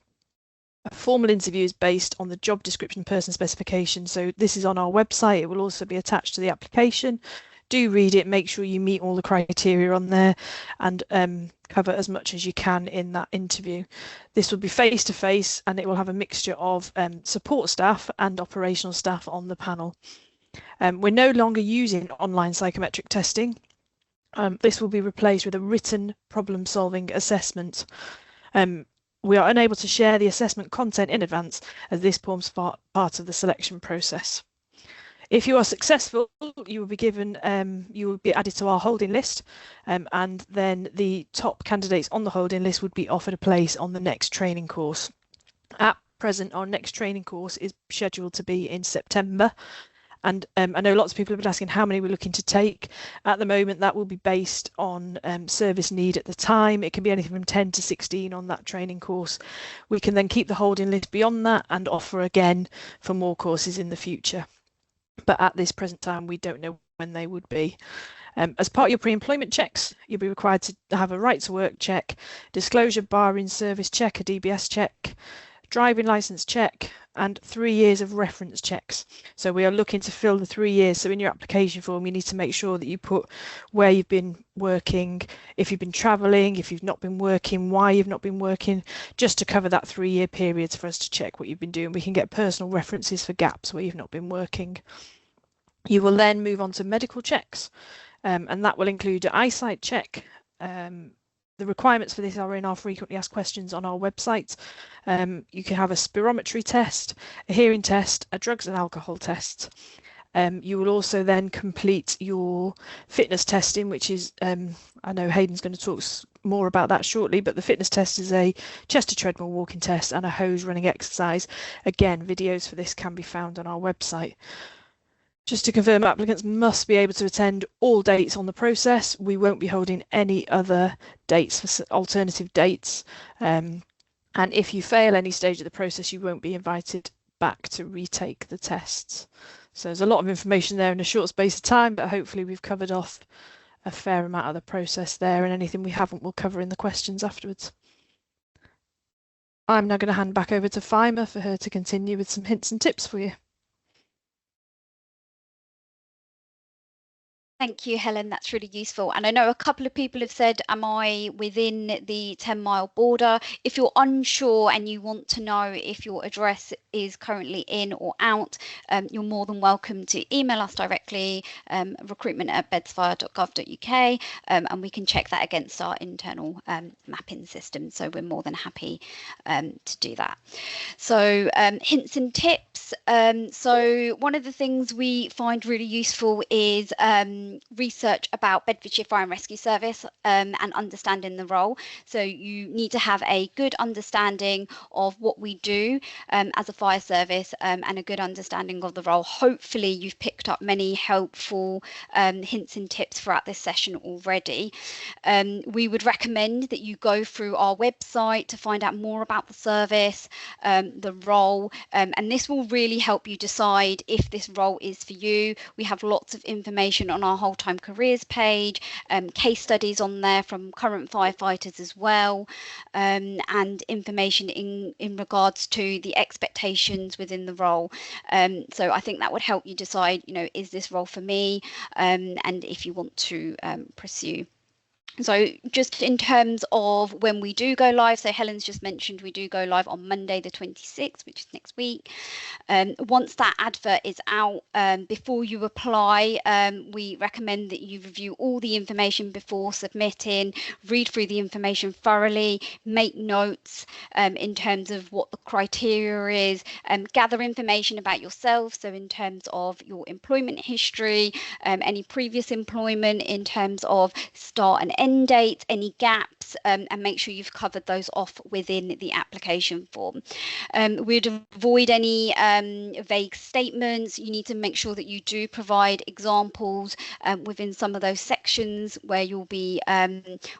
A formal interview is based on the job description person specification, so this is on our website. It will also be attached to the application. Do read it, make sure you meet all the criteria on there, and cover as much as you can in that interview. This will be face-to-face, and it will have a mixture of support staff and operational staff on the panel. We're no longer using online psychometric testing. This will be replaced with a written problem-solving assessment. We are unable to share the assessment content in advance, as this forms part of the selection process. If you are successful, you will be given, you will be added to our holding list, and then the top candidates on the holding list would be offered a place on the next training course. At present, our next training course is scheduled to be in September. And I know lots of people have been asking how many we're looking to take. At the moment, that will be based on service need at the time. It can be anything from 10 to 16 on that training course. We can then keep the holding list beyond that and offer again for more courses in the future. But at this present time, we don't know when they would be. As part of your pre-employment checks, you'll be required to have a right to work check, disclosure bar in service check, a DBS check, driving license check, and 3 years of reference checks. So we are looking to fill the 3 years. So in your application form, you need to make sure that you put where you've been working, if you've been travelling, if you've not been working, why you've not been working, just to cover that 3 year period for us to check what you've been doing. We can get personal references for gaps where you've not been working. You will then move on to medical checks, and that will include an eyesight check. The requirements for this are in our frequently asked questions on our website. You can have a spirometry test, a hearing test, a drugs and alcohol test. You will also then complete your fitness testing, which is, I know Hayden's going to talk more about that shortly, but the fitness test is a chest to treadmill walking test and a hose running exercise. Again, videos for this can be found on our website. Just to confirm, applicants must be able to attend all dates on the process. We won't be holding any other dates for alternative dates. And if you fail any stage of the process, you won't be invited back to retake the tests. So there's a lot of information there in a short space of time, but hopefully we've covered off a fair amount of the process there, and anything we haven't we'll cover in the questions afterwards. I'm now going to hand back over to Fima for her to continue with some hints and tips for you. Thank you, Helen. That's really useful. And I know a couple of people have said, am I within the 10-mile border? If you're unsure and you want to know if your address is currently in or out, you're more than welcome to email us directly, recruitment@bedsfire.gov.uk, and we can check that against our internal mapping system. So we're more than happy to do that. So hints and tips. So one of the things we find really useful is research about Bedfordshire Fire and Rescue Service and understanding the role. So you need to have a good understanding of what we do as a fire service and a good understanding of the role. Hopefully you've picked up many helpful hints and tips throughout this session already. We would recommend that you go through our website to find out more about the service, the role, and this will really help you decide if this role is for you. We have lots of information on our Wholetime Careers page, case studies on there from current firefighters as well, and information in regards to the expectations within the role. So I think that would help you decide, you know, is this role for me, and if you want to pursue. So just in terms of when we do go live, so Helen's just mentioned we do go live on Monday the 26th, which is next week. Once that advert is out, before you apply, we recommend that you review all the information before submitting, read through the information thoroughly, make notes in terms of what the criteria is, gather information about yourself, so in terms of your employment history, any previous employment, in terms of start and end dates, any gaps, and make sure you've covered those off within the application form. We'd avoid any vague statements. You need to make sure that you do provide examples within some of those sections where you'll be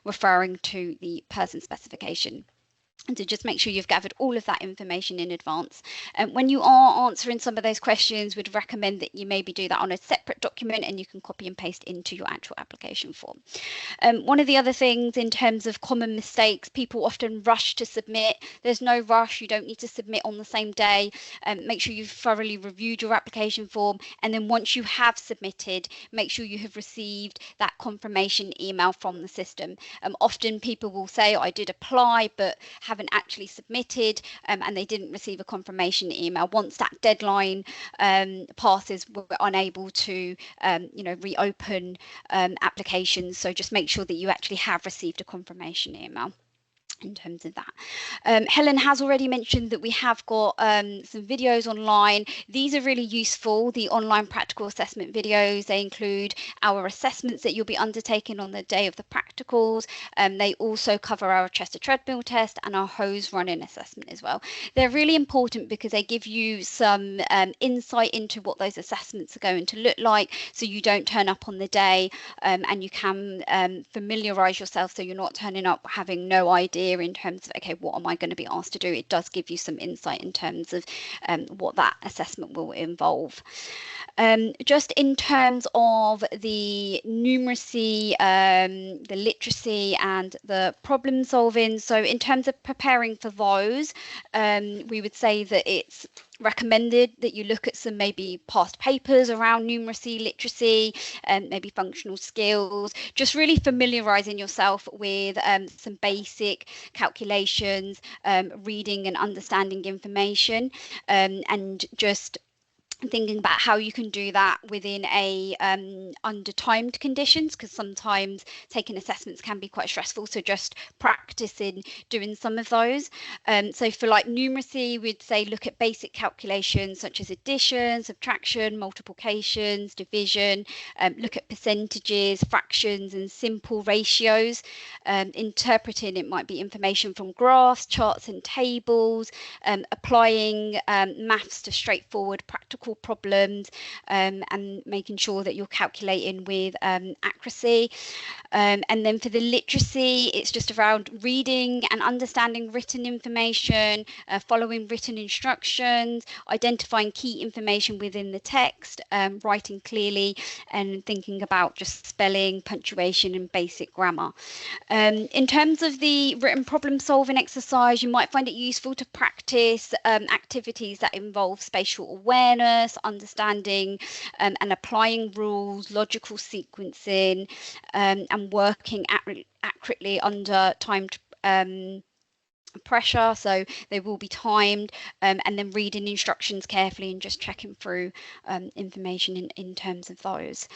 referring to the person specification. And to just make sure you've gathered all of that information in advance. When you are answering some of those questions, we'd recommend that you maybe do that on a separate document and you can copy and paste into your actual application form. One of the other things in terms of common mistakes, people often rush to submit. There's no rush. You don't need to submit on the same day. Make sure you've thoroughly reviewed your application form. And then once you have submitted, make sure you have received that confirmation email from the system. Often people will say, I did apply, but haven't actually submitted, and they didn't receive a confirmation email. Once that deadline passes, we're unable to reopen applications. So just make sure that you actually have received a confirmation email. in terms of that. Helen has already mentioned that we have got some videos online. These are really useful, the online practical assessment videos. They include our assessments that you'll be undertaking on the day of the practicals. They also cover our Chester treadmill test and our hose running assessment as well. They're really important because they give you some insight into what those assessments are going to look like, so you don't turn up on the day and you can familiarise yourself, so you're not turning up having no idea in terms of, okay, what am I going to be asked to do? It does give you some insight in terms of what that assessment will involve. Just in terms of the numeracy, the literacy and the problem solving, so in terms of preparing for those, we would say that it's recommended that you look at some maybe past papers around numeracy, literacy, maybe functional skills, just really familiarising yourself with some basic calculations, reading and understanding information, and just thinking about how you can do that within a under timed conditions, because sometimes taking assessments can be quite stressful, so just practicing doing some of those. So for like numeracy, we'd say look at basic calculations such as addition, subtraction, multiplications, division, look at percentages, fractions and simple ratios. Interpreting, it might be information from graphs, charts and tables, applying maths to straightforward practical problems, and making sure that you're calculating with accuracy. And then for the literacy, it's just around reading and understanding written information, following written instructions, identifying key information within the text, writing clearly, and thinking about just spelling, punctuation and basic grammar. In terms of the written problem solving exercise, you might find it useful to practice activities that involve spatial awareness, understanding and applying rules, logical sequencing, and working accurately under timed pressure, so they will be timed, and then reading instructions carefully and just checking through information in terms of those.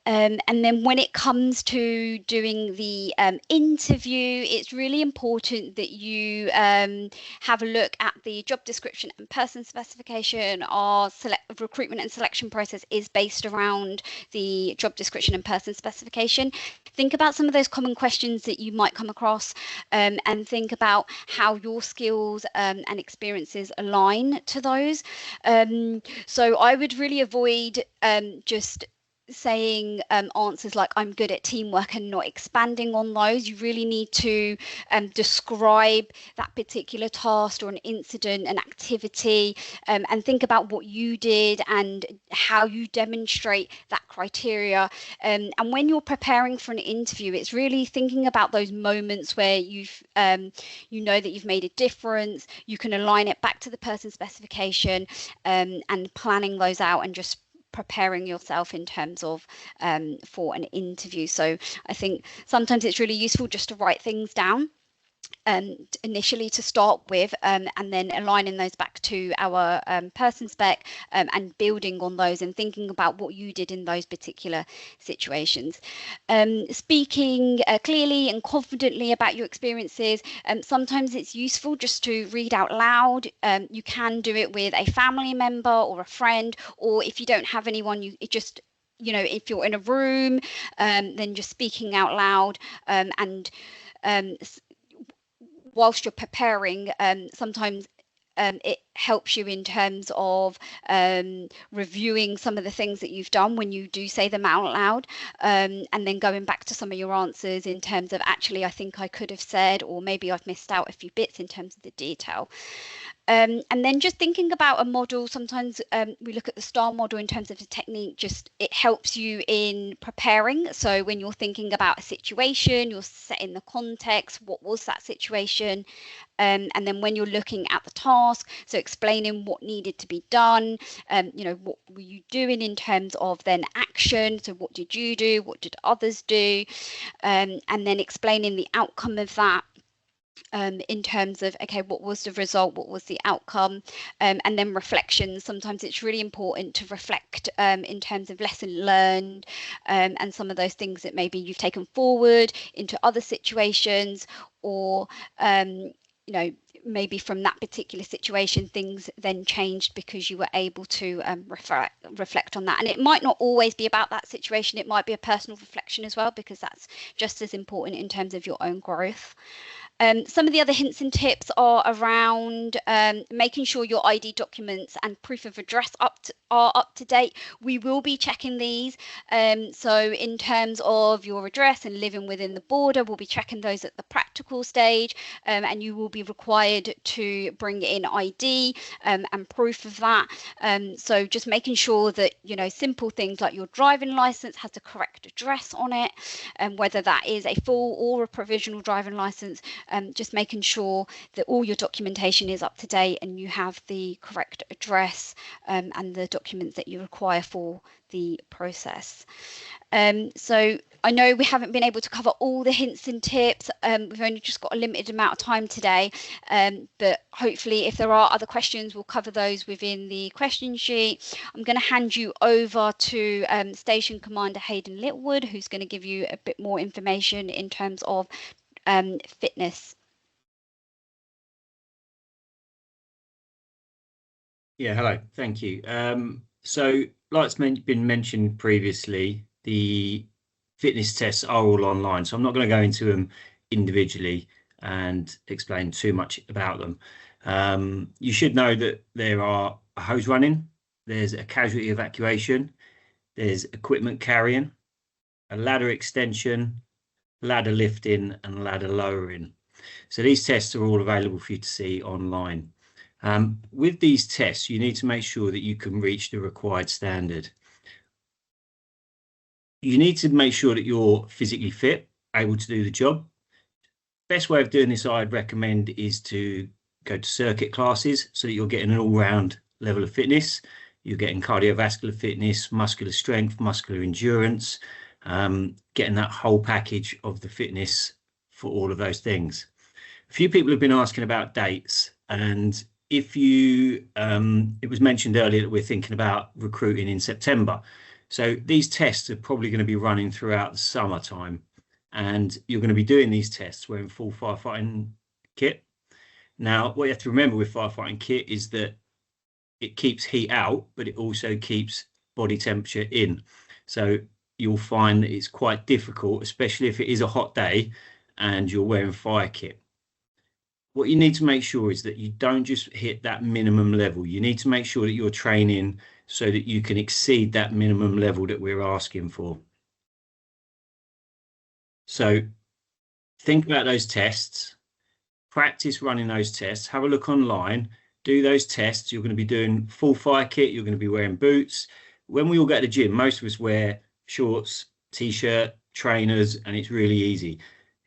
And then when it comes to doing the interview, it's really important that you have a look at the job description and person specification. Our recruitment and selection process is based around the job description and person specification. Think about some of those common questions that you might come across, and think about how your skills and experiences align to those. So I would really avoid just saying answers like I'm good at teamwork and not expanding on those. You really need to describe that particular task or an incident, an activity, and think about what you did and how you demonstrate that criteria. And when you're preparing for an interview, it's really thinking about those moments where you've you know that you've made a difference. You can align it back to the person specification, and planning those out and just preparing yourself in terms of for an interview. So I think sometimes it's really useful just to write things down initially to start with, and then aligning those back to our person spec, and building on those and thinking about what you did in those particular situations. Speaking clearly and confidently about your experiences, sometimes it's useful just to read out loud. You can do it with a family member or a friend, or if you don't have anyone, you know, if you're in a room, then just speaking out loud, and whilst you're preparing, sometimes it helps you in terms of reviewing some of the things that you've done when you do say them out loud, and then going back to some of your answers in terms of actually I think I could have said, or maybe I've missed out a few bits in terms of the detail. And then just thinking about a model, sometimes we look at the STAR model in terms of the technique, just it helps you in preparing. So when you're thinking about a situation, you're setting the context, what was that situation? And then when you're looking at the task, so explaining what needed to be done, you know, what were you doing in terms of then action? So what did you do? What did others do? And then explaining the outcome of that. in terms of, okay, what was the result, what was the outcome, and then reflections. Sometimes it's really important to reflect in terms of lesson learned, and some of those things that maybe you've taken forward into other situations, or you know, maybe from that particular situation things then changed because you were able to reflect on that. And it might not always be about that situation, it might be a personal reflection as well, because that's just as important in terms of your own growth. Some of the other hints and tips are around making sure your ID documents and proof of address are up to date. We will be checking these. So in terms of your address and living within the border, we'll be checking those at the practical stage, and you will be required to bring in ID and proof of that. So just making sure that, you know, simple things like your driving license has the correct address on it, and whether that is a full or a provisional driving license. Just making sure that all your documentation is up to date and you have the correct address and the documents that you require for the process. So I know we haven't been able to cover all the hints and tips. We've only just got a limited amount of time today, but hopefully if there are other questions, we'll cover those within the question sheet. I'm going to hand you over to Station Commander Hayden Littlewood, who's going to give you a bit more information in terms of fitness. Yeah, hello, thank you. So like it's been mentioned previously, the fitness tests are all online, so I'm not going to go into them individually and explain too much about them. You should know that there are a hose running, there's a casualty evacuation, there's equipment carrying, a ladder extension, ladder lifting and ladder lowering. So these tests are all available for you to see online. With these tests, you need to make sure that you can reach the required standard. You need to make sure that you're physically fit, able to do the job. Best way of doing this I'd recommend is to go to circuit classes so that you're getting an all-round level of fitness. You're getting cardiovascular fitness, muscular strength, muscular endurance, getting that whole package of the fitness for all of those things. A few people have been asking about dates, and if you, it was mentioned earlier that we're thinking about recruiting in September. So these tests are probably going to be running throughout the summertime, and you're going to be doing these tests wearing full firefighting kit. Now, what you have to remember with firefighting kit is that it keeps heat out, but it also keeps body temperature in. So you'll find that it's quite difficult, especially if it is a hot day and you're wearing fire kit. What you need to make sure is that you don't just hit that minimum level. You need to make sure that you're training so that you can exceed that minimum level that we're asking for. So think about those tests, practice running those tests, have a look online, do those tests. You're going to be doing full fire kit, you're going to be wearing boots. When we all go to the gym, most of us wear shorts, t-shirt, trainers, and it's really easy.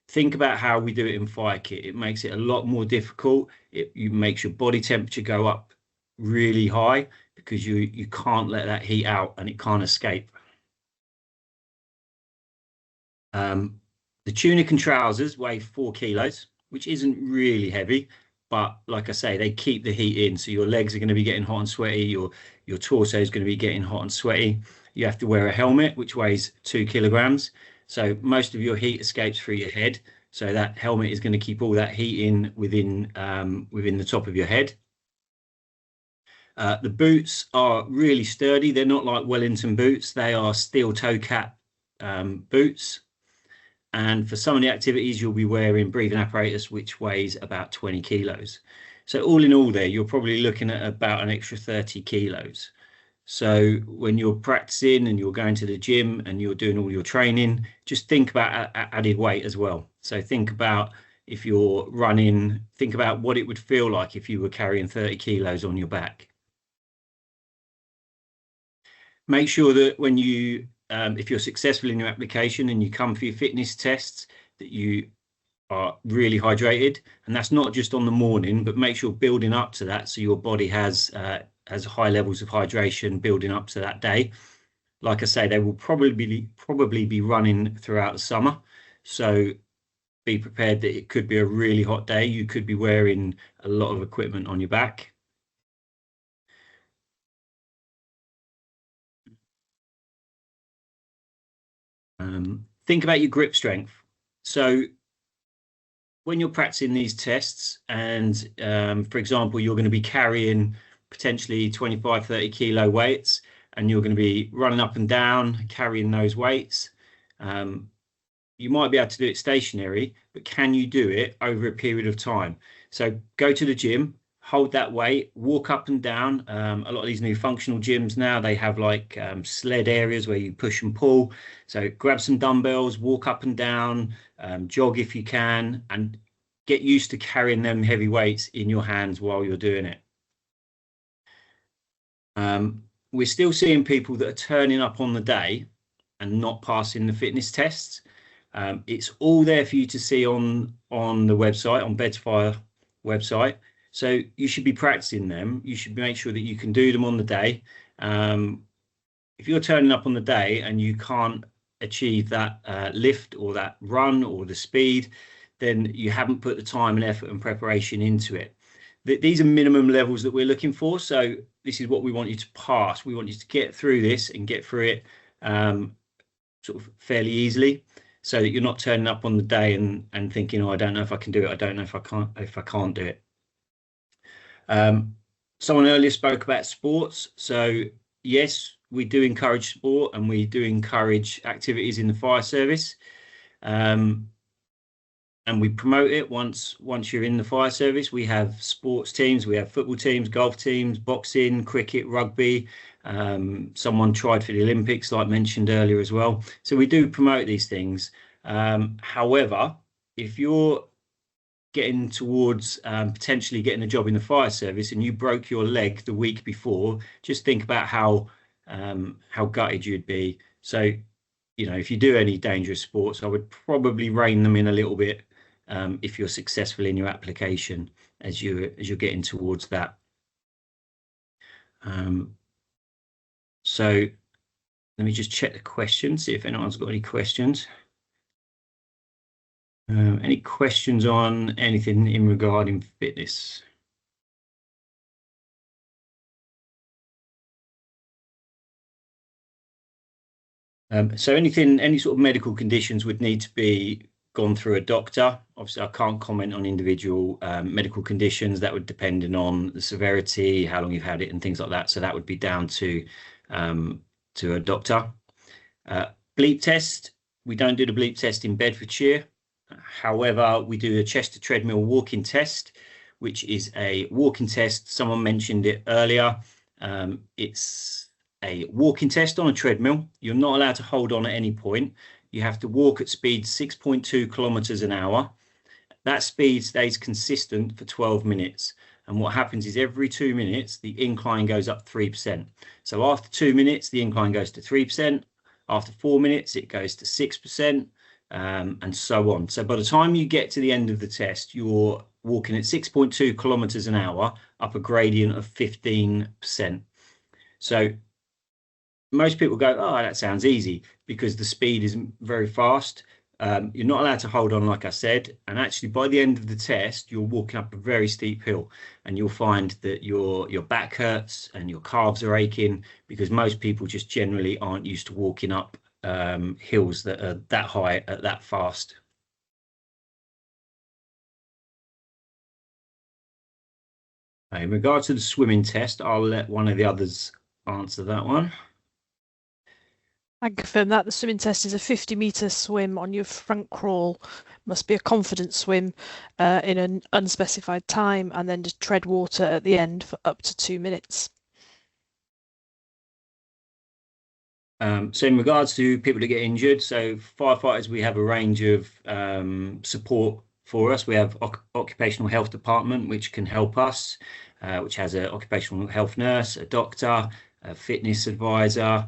Think about how we do it in fire kit. It makes it a lot more difficult. It makes your body temperature go up really high because you can't let that heat out and it can't escape. The tunic and trousers weigh 4 kilos, which isn't really heavy, but like I say, they keep the heat in. So your legs are going to be getting hot and sweaty. Your torso is going to be getting hot and sweaty. You have to wear a helmet, which weighs 2 kilograms. So most of your heat escapes through your head. So that helmet is going to keep all that heat in within the top of your head. The boots are really sturdy. They're not like Wellington boots. They are steel toe cap boots. And for some of the activities, you'll be wearing breathing apparatus, which weighs about 20 kilos. So all in all there, you're probably looking at about an extra 30 kilos. So when you're practicing and you're going to the gym and you're doing all your training, just think about added weight as well. So think about if you're running, think about what it would feel like if you were carrying 30 kilos on your back. Make sure that when you, if you're successful in your application and you come for your fitness tests, that you are really hydrated. And that's not just on the morning, but make sure building up to that so your body has high levels of hydration building up to that day. Like I say, they will probably be running throughout the summer. So be prepared that it could be a really hot day. You could be wearing a lot of equipment on your back. Think about your grip strength. So when you're practicing these tests and, for example, you're going to be carrying potentially 25, 30 kilo weights, and you're going to be running up and down, carrying those weights. You might be able to do it stationary, but can you do it over a period of time? So go to the gym, hold that weight, walk up and down. A lot of these new functional gyms now, they have like sled areas where you push and pull. So grab some dumbbells, walk up and down, jog if you can, and get used to carrying them heavy weights in your hands while you're doing it. We're still seeing people that are turning up on the day and not passing the fitness tests. It's all there for you to see on the website, on Bedfire website. So you should be practicing them. You should make sure that you can do them on the day. If you're turning up on the day and you can't achieve that lift or that run or the speed, then you haven't put the time and effort and preparation into it. These are minimum levels that we're looking for. So this is what we want you to pass. We want you to get through this and get through it sort of fairly easily, so that you're not turning up on the day and thinking, oh, I don't know if I can do it. I don't know if I can't do it. Someone earlier spoke about sports. So yes, we do encourage sport and we do encourage activities in the fire service. And we promote it once you're in the fire service. We have sports teams, we have football teams, golf teams, boxing, cricket, rugby. Someone tried for the Olympics, like mentioned earlier as well. So we do promote these things. However, if you're getting towards potentially getting a job in the fire service and you broke your leg the week before, just think about how gutted you'd be. So, you know, if you do any dangerous sports, I would probably rein them in a little bit if you're successful in your application as you're getting towards that. So let me just check the questions, see if anyone's got any questions. Any questions on anything in regarding fitness? So any sort of medical conditions would need to be gone through a doctor. Obviously, I can't comment on individual medical conditions. That would depend on the severity, how long you've had it, and things like that. So that would be down to a doctor. Bleep test. We don't do the bleep test in Bedfordshire. However, we do a chest to treadmill walking test, which is a walking test. Someone mentioned it earlier. It's a walking test on a treadmill. You're not allowed to hold on at any point. You have to walk at speed 6.2 kilometers an hour. That speed stays consistent for 12 minutes. And what happens is every 2 minutes, the incline goes up 3%. So after 2 minutes, the incline goes to 3%. After 4 minutes, it goes to 6%, and so on. So by the time you get to the end of the test, you're walking at 6.2 kilometers an hour up a gradient of 15%. So most people go, oh, that sounds easy, because the speed is very fast. You're not allowed to hold on, like I said, and actually by the end of the test, you're walking up a very steep hill, and you'll find that your back hurts and your calves are aching, because most people just generally aren't used to walking up hills that are that high at that fast. In regard to the swimming test, I'll let one of the others answer that one. I confirm that the swimming test is a 50-metre swim on your front crawl. Must be a confident swim in an unspecified time, and then just tread water at the end for up to 2 minutes. So in regards to people that get injured, so firefighters, we have a range of support for us. We have occupational health department, which can help us, which has an occupational health nurse, a doctor, a fitness advisor.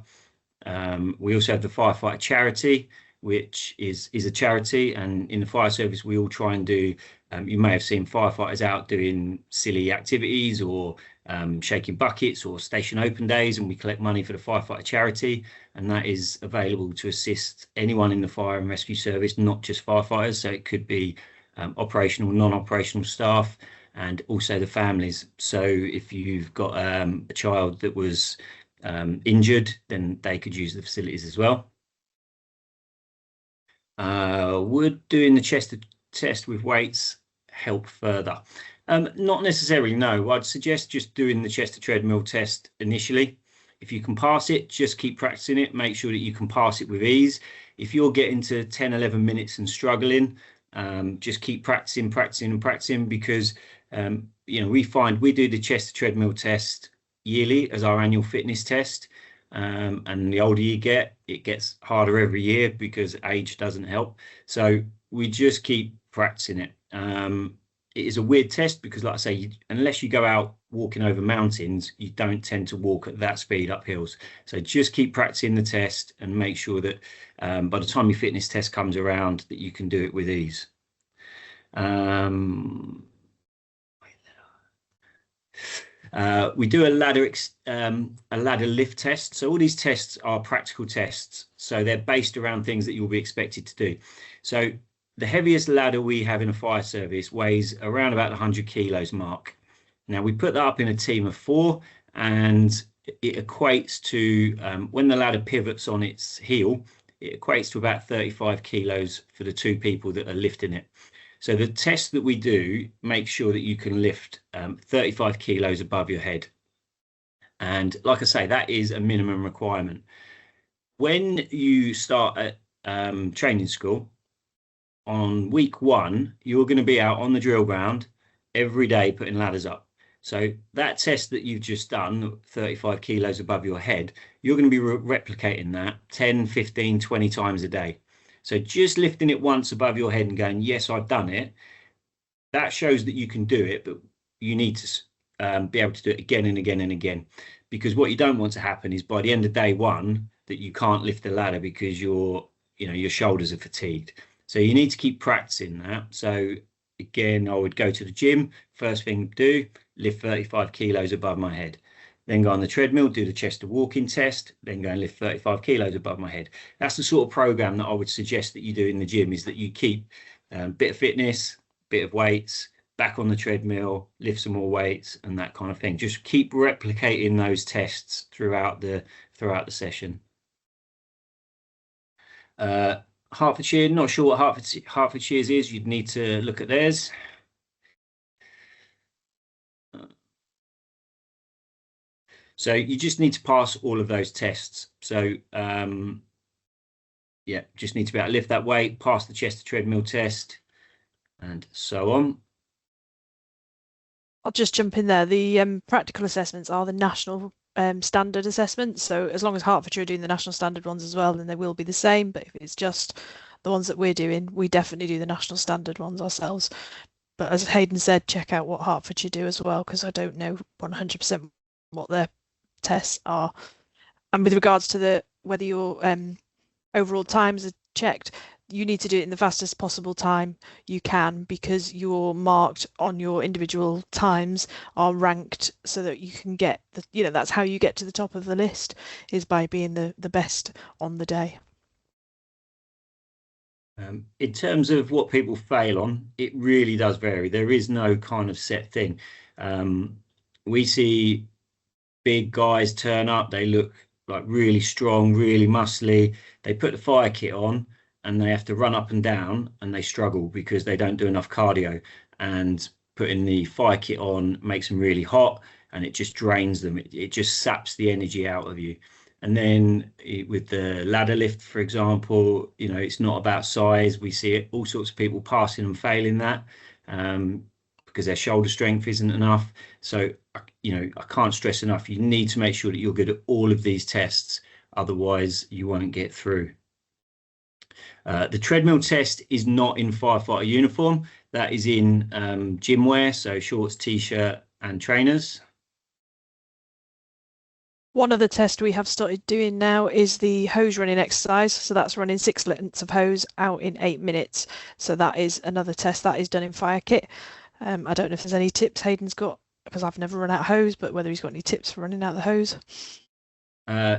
We also have the firefighter charity, which is a charity, and in the fire service we all try and do, you may have seen firefighters out doing silly activities or shaking buckets or station open days, and we collect money for the firefighter charity, and that is available to assist anyone in the fire and rescue service, not just firefighters. So it could be operational, non-operational staff, and also the families. So if you've got a child that was injured, then they could use the facilities as well. Would doing the chest test with weights help further? Not necessarily, no. I'd suggest just doing the chest to treadmill test initially. If you can pass it, just keep practicing it. Make sure that you can pass it with ease. If you're getting to 10, 11 minutes and struggling, just keep practicing, because we find we do the chest to treadmill test yearly as our annual fitness test. And the older you get, it gets harder every year because age doesn't help. So we just keep practicing it. It is a weird test because, like I say, unless you go out walking over mountains, you don't tend to walk at that speed up hills. So just keep practicing the test and make sure that by the time your fitness test comes around, that you can do it with ease. We do a ladder lift test. So all these tests are practical tests. So they're based around things that you'll be expected to do. So the heaviest ladder we have in a fire service weighs around about the 100 kilos mark. Now we put that up in a team of 4, and it equates to, when the ladder pivots on its heel, it equates to about 35 kilos for the 2 people that are lifting it. So the test that we do makes sure that you can lift 35 kilos above your head. And like I say, that is a minimum requirement. When you start at training school, on week 1, you're going to be out on the drill ground every day putting ladders up. So that test that you've just done, 35 kilos above your head, you're going to be replicating that 10, 15, 20 times a day. So just lifting it once above your head and going, yes, I've done it, that shows that you can do it, but you need to be able to do it again and again and again. Because what you don't want to happen is by the end of day 1 that you can't lift the ladder because your shoulders are fatigued. So you need to keep practicing that. So again, I would go to the gym. First thing to do, lift 35 kilos above my head. Then go on the treadmill, do the chest to walking test, then go and lift 35 kilos above my head. That's the sort of program that I would suggest that you do in the gym, is that you keep a bit of fitness, bit of weights, back on the treadmill, lift some more weights and that kind of thing. Just keep replicating those tests throughout the session. Hertfordshire, not sure what Hertfordshire's is. You'd need to look at theirs. So you just need to pass all of those tests. So yeah, just need to be able to lift that weight, pass the chest to treadmill test, and so on. I'll just jump in there. The practical assessments are the national standard assessments. So as long as Hertfordshire are doing the national standard ones as well, then they will be the same. But if it's just the ones that we're doing, we definitely do the national standard ones ourselves. But as Hayden said, check out what Hertfordshire do as well, because I don't know 100% what their tests are. And with regards to whether your overall times are checked, you need to do it in the fastest possible time you can, because you're marked on your individual times are ranked so that you can get that's how you get to the top of the list, is by being the best on the day. In terms of what people fail on, it really does vary. There is no kind of set thing. We see big guys turn up, they look like really strong, really muscly, they put the fire kit on and they have to run up and down and they struggle because they don't do enough cardio, and putting the fire kit on makes them really hot and it just drains them. It just saps the energy out of you. And then with the ladder lift, for example, it's not about size. We see all sorts of people passing and failing that because their shoulder strength isn't enough. So, I can't stress enough, you need to make sure that you're good at all of these tests. Otherwise, you won't get through. The treadmill test is not in firefighter uniform. That is in gym wear, so shorts, t-shirt and trainers. One of the tests we have started doing now is the hose running exercise. So that's running 6 lengths of hose out in 8 minutes. So that is another test that is done in fire kit. I don't know if there's any tips Hayden's got because I've never run out of hose, but whether he's got any tips for running out the hose.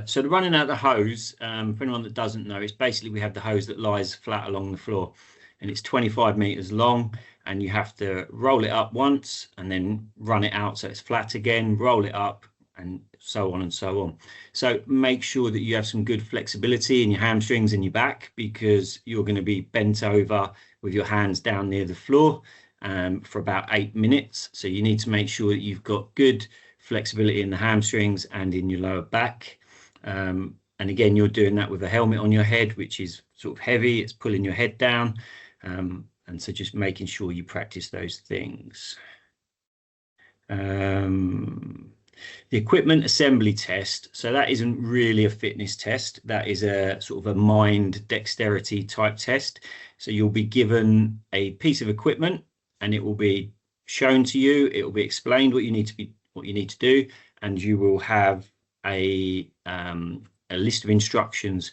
So the running out the hose, for anyone that doesn't know, it's basically we have the hose that lies flat along the floor, and it's 25 meters long, and you have to roll it up once and then run it out so it's flat again, roll it up, and so on and so on. So make sure that you have some good flexibility in your hamstrings and your back, because you're going to be bent over with your hands down near the floor for about 8 minutes. So you need to make sure that you've got good flexibility in the hamstrings and in your lower back. And again, you're doing that with a helmet on your head, which is sort of heavy. It's pulling your head down. And so just making sure you practice those things. The equipment assembly test. So that isn't really a fitness test. That is a sort of a mind dexterity type test. So you'll be given a piece of equipment and it will be shown to you. It will be explained what you need to do, and you will have a list of instructions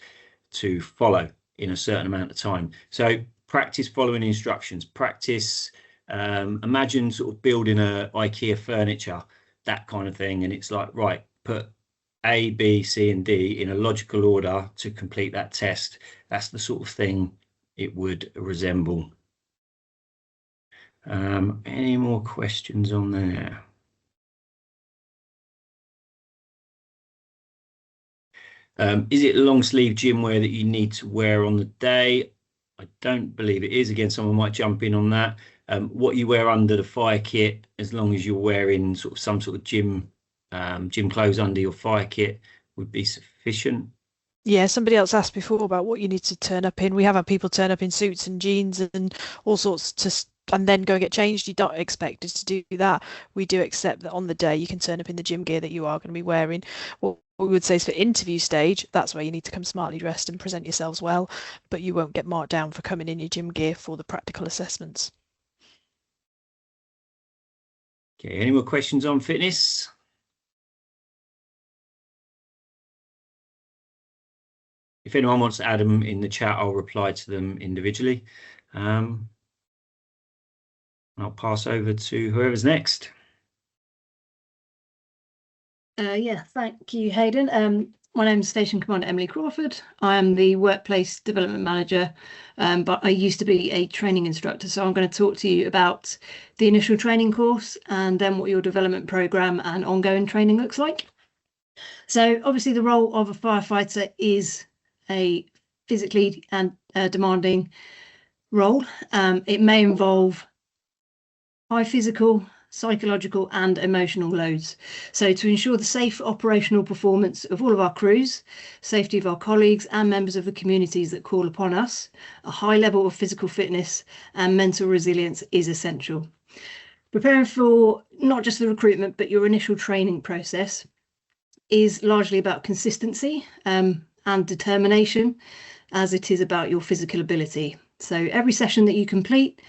to follow in a certain amount of time. So practice following instructions. Practice, imagine sort of building a IKEA furniture, that kind of thing, and it's like, right, put A, B, C and D in a logical order to complete that test. That's the sort of thing it would resemble. Any more questions on there? Is it long sleeve gym wear that you need to wear on the day? I don't believe it is. Again, someone might jump in on that. What you wear under the fire kit, as long as you're wearing sort of some sort of gym clothes under your fire kit, would be sufficient. Yeah, somebody else asked before about what you need to turn up in. We have had people turn up in suits and jeans and all sorts and then go and get changed. You don't expect us to do that. We do accept that on the day you can turn up in the gym gear that you are going to be wearing. What we would say is for interview stage, that's where you need to come smartly dressed and present yourselves well, but you won't get marked down for coming in your gym gear for the practical assessments. Okay, any more questions on fitness? If anyone wants to add them in the chat, I'll reply to them individually. I'll pass over to whoever's next. Yeah, thank you, Hayden. My name is Station Commander Emily Crawford. I am the Workplace Development Manager, but I used to be a training instructor. So I'm going to talk to you about the initial training course and then what your development programme and ongoing training looks like. So obviously the role of a firefighter is a physically and demanding role. It may involve high physical, psychological and emotional loads. So to ensure the safe operational performance of all of our crews, safety of our colleagues and members of the communities that call upon us, a high level of physical fitness and mental resilience is essential. Preparing for not just the recruitment, but your initial training process is largely about consistency and determination, as it is about your physical ability. So every session that you complete,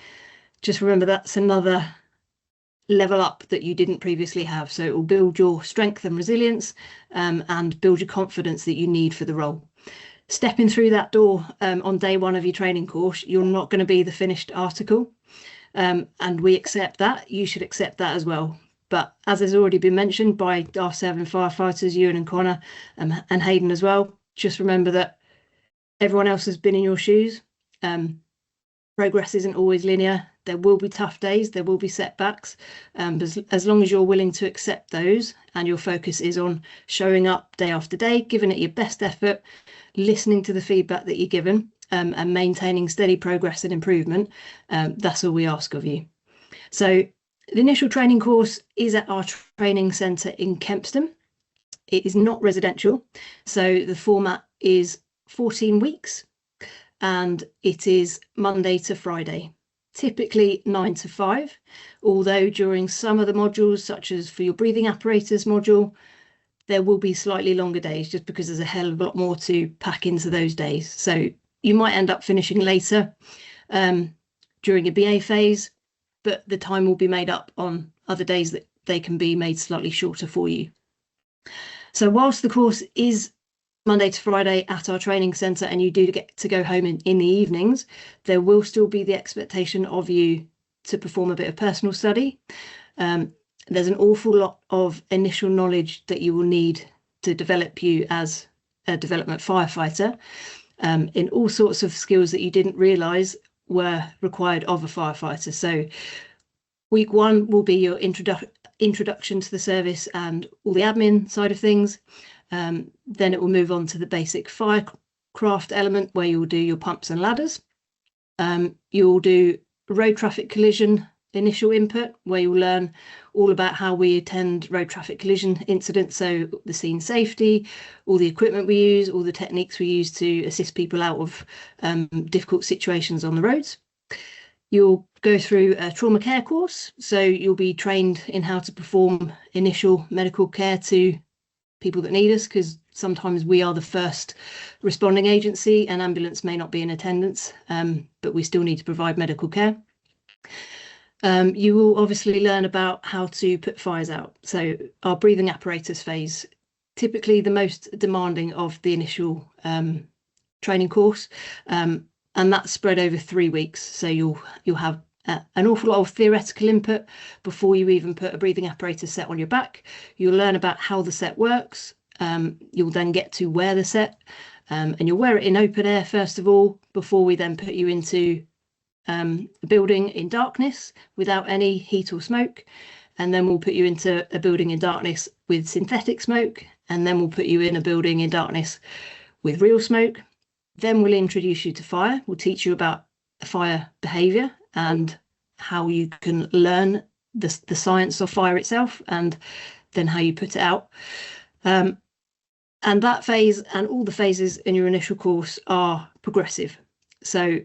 just remember that's another level up that you didn't previously have. So it will build your strength and resilience and build your confidence that you need for the role. Stepping through that door on day one of your training course, you're not going to be the finished article. And we accept that. You should accept that as well. But as has already been mentioned by our serving firefighters, Ewan and Connor and Hayden as well, just remember that everyone else has been in your shoes. Progress isn't always linear. There will be tough days, there will be setbacks, but as long as you're willing to accept those and your focus is on showing up day after day, giving it your best effort, listening to the feedback that you're given and maintaining steady progress and improvement, that's all we ask of you. So the initial training course is at our training centre in Kempston. It is not residential, so the format is 14 weeks and it is Monday to Friday. Typically 9 to 5, although during some of the modules, such as for your breathing apparatus module, there will be slightly longer days just because there's a hell of a lot more to pack into those days. So you might end up finishing later during your BA phase, but the time will be made up on other days that they can be made slightly shorter for you. So whilst the course is Monday to Friday at our training centre and you do get to go home in the evenings, there will still be the expectation of you to perform a bit of personal study. there's an awful lot of initial knowledge that you will need to develop you as a development firefighter, in all sorts of skills that you didn't realise were required of a firefighter. So week 1 will be your introduction to the service and all the admin side of things. Then it will move on to the basic firecraft element, where you'll do your pumps and ladders. You'll do road traffic collision initial input, where you'll learn all about how we attend road traffic collision incidents, so the scene safety, all the equipment we use, all the techniques we use to assist people out of difficult situations on the roads. You'll go through a trauma care course, so you'll be trained in how to perform initial medical care to people that need us, because sometimes we are the first responding agency and ambulance may not be in attendance, but we still need to provide medical care. You will obviously learn about how to put fires out. So our breathing apparatus phase, typically the most demanding of the initial training course, and that's spread over 3 weeks. So you'll have an awful lot of theoretical input before you even put a breathing apparatus set on your back. You'll learn about how the set works. You'll then get to wear the set, and you'll wear it in open air first of all, before we then put you into a building in darkness without any heat or smoke, and then we'll put you into a building in darkness with synthetic smoke, and then we'll put you in a building in darkness with real smoke. Then we'll introduce you to fire. We'll teach you about fire behaviour and how you can learn the science of fire itself, and then how you put it out. And that phase and all the phases in your initial course are progressive. So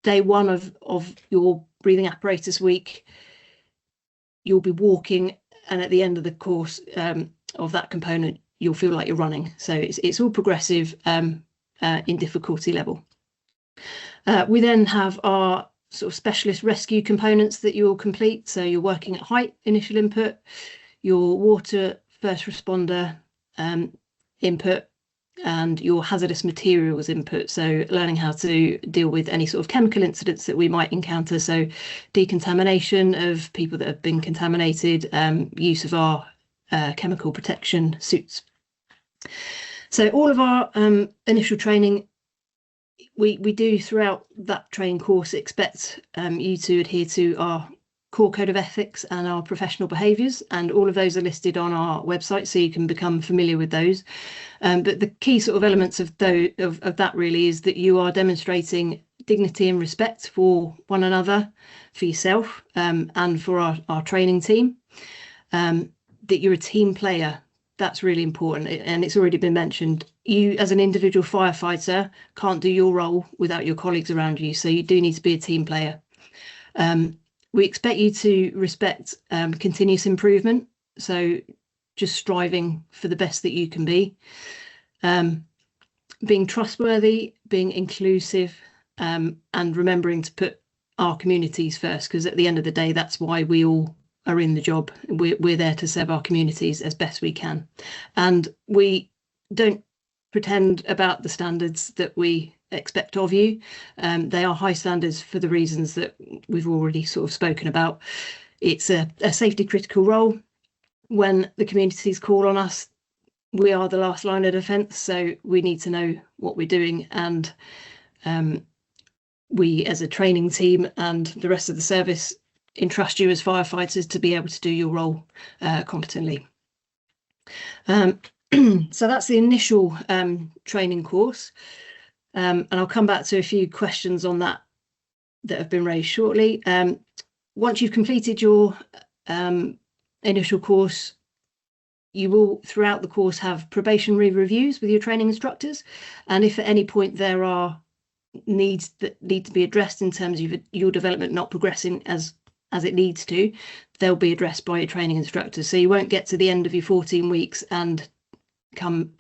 day 1 of your breathing apparatus week, you'll be walking, and at the end of the course of that component, you'll feel like you're running. So it's all progressive in difficulty level. We then have our sort of specialist rescue components that you'll complete. So you're working at height initial input, your water first responder input, and your hazardous materials input, so learning how to deal with any sort of chemical incidents that we might encounter, so decontamination of people that have been contaminated, use of our chemical protection suits. So all of our initial training, we do throughout that training course expect you to adhere to our core code of ethics and our professional behaviours, and all of those are listed on our website, so you can become familiar with those. But the key sort of elements of that really is that you are demonstrating dignity and respect for one another, for yourself, and for our training team. That you're a team player. That's really important, and it's already been mentioned. You, as an individual firefighter, can't do your role without your colleagues around you, so you do need to be a team player. We expect you to respect continuous improvement, so just striving for the best that you can be, being trustworthy, being inclusive, and remembering to put our communities first, because at the end of the day, that's why we all are in the job. We're there to serve our communities as best we can, and we don't pretend about the standards that we expect of you. They are high standards for the reasons that we've already sort of spoken about. It's a safety critical role. When the communities call on us, we are the last line of defence, so we need to know what we're doing, and we as a training team and the rest of the service entrust you as firefighters to be able to do your role competently. So that's the initial training course. And I'll come back to a few questions on that have been raised shortly. Once you've completed your initial course, you will throughout the course have probationary reviews with your training instructors, and if at any point there are needs that need to be addressed in terms of your development not progressing as it needs to, they'll be addressed by your training instructors. So you won't get to the end of your 14 weeks and come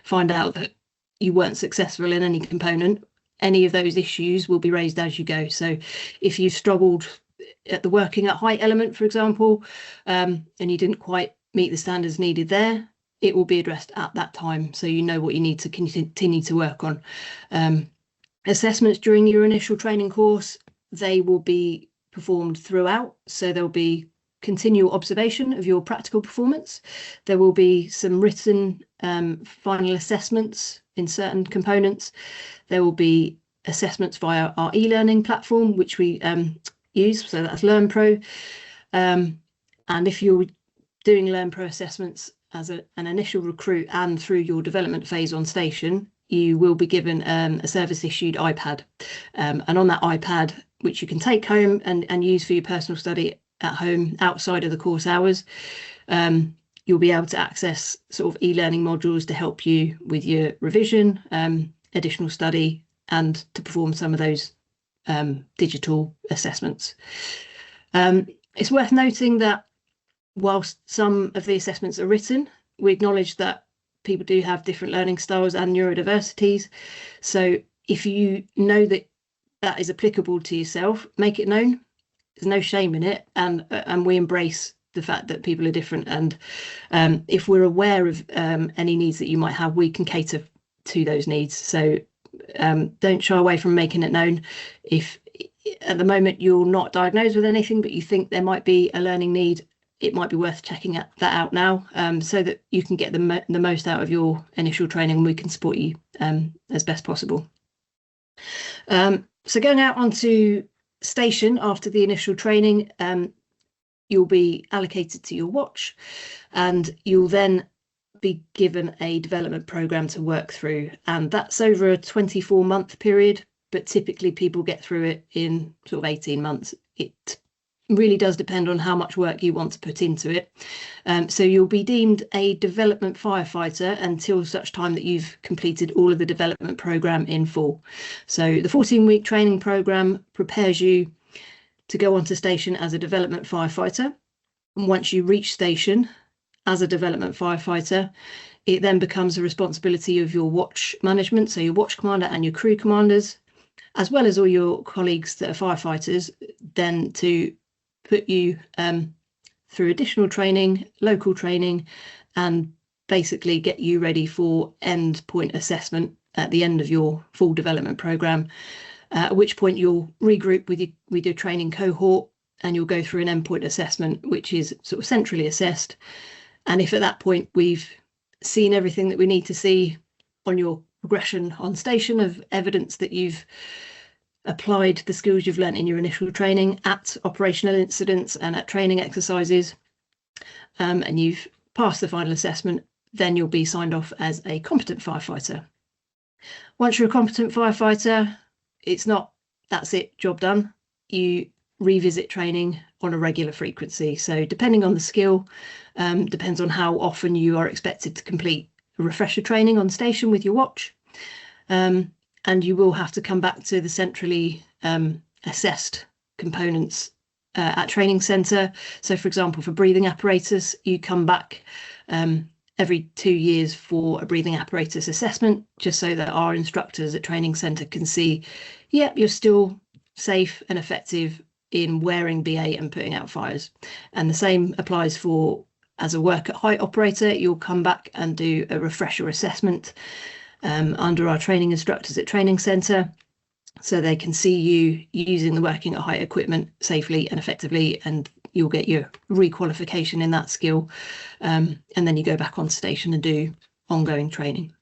find out that you weren't successful in any component. Any of those issues will be raised as you go. So if you struggled at the working at height element, for example, and you didn't quite meet the standards needed there, it will be addressed at that time, so you know what you need to continue to work on. Assessments during your initial training course, they will be performed throughout, so there'll be continual observation of your practical performance. There will be some written final assessments in certain components. There will be assessments via our e-learning platform, which we use, so that's LearnPro. And if you're doing LearnPro assessments as an initial recruit and through your development phase on station, you will be given a service issued iPad. And on that iPad, which you can take home and use for your personal study at home outside of the course hours, you'll be able to access sort of e-learning modules to help you with your revision, additional study, and to perform some of those digital assessments. It's worth noting that whilst some of the assessments are written, we acknowledge that people do have different learning styles and neurodiversities. So if you know that that is applicable to yourself, make it known. There's no shame in it, and we embrace the fact that people are different. And if we're aware of any needs that you might have, we can cater to those needs. So don't shy away from making it known. If at the moment you're not diagnosed with anything, but you think there might be a learning need, it might be worth checking that out now, so that you can get the most out of your initial training, and we can support you as best possible. So going out onto station after the initial training, you'll be allocated to your watch, and you'll then be given a development program to work through, and that's over a 24-month period, but typically people get through it in sort of 18 months. It really does depend on how much work you want to put into it. So you'll be deemed a development firefighter until such time that you've completed all of the development program in full. So the 14-week training program prepares you to go onto station as a development firefighter. And once you reach station as a development firefighter, it then becomes a responsibility of your watch management, so your watch commander and your crew commanders, as well as all your colleagues that are firefighters, then to put you through additional training, local training, and basically get you ready for end point assessment at the end of your full development program, at which point you'll regroup with your training cohort, and you'll go through an endpoint assessment, which is sort of centrally assessed. And if at that point we've seen everything that we need to see on your progression on station of evidence that you've applied the skills you've learnt in your initial training at operational incidents and at training exercises, and you've passed the final assessment, then you'll be signed off as a competent firefighter. Once you're a competent firefighter, it's not, that's it, job done. You revisit training on a regular frequency. So depending on the skill, depends on how often you are expected to complete a refresher training on station with your watch. And you will have to come back to the centrally assessed components at training centre. So for example, for breathing apparatus, you come back every 2 years for a breathing apparatus assessment, just so that our instructors at training centre can see, yep, you're still safe and effective in wearing BA and putting out fires. And the same applies for, as a work at height operator, you'll come back and do a refresher assessment under our training instructors at training centre, so they can see you using the working at height equipment safely and effectively, and you'll get your requalification in that skill, and then you go back on station and do ongoing training.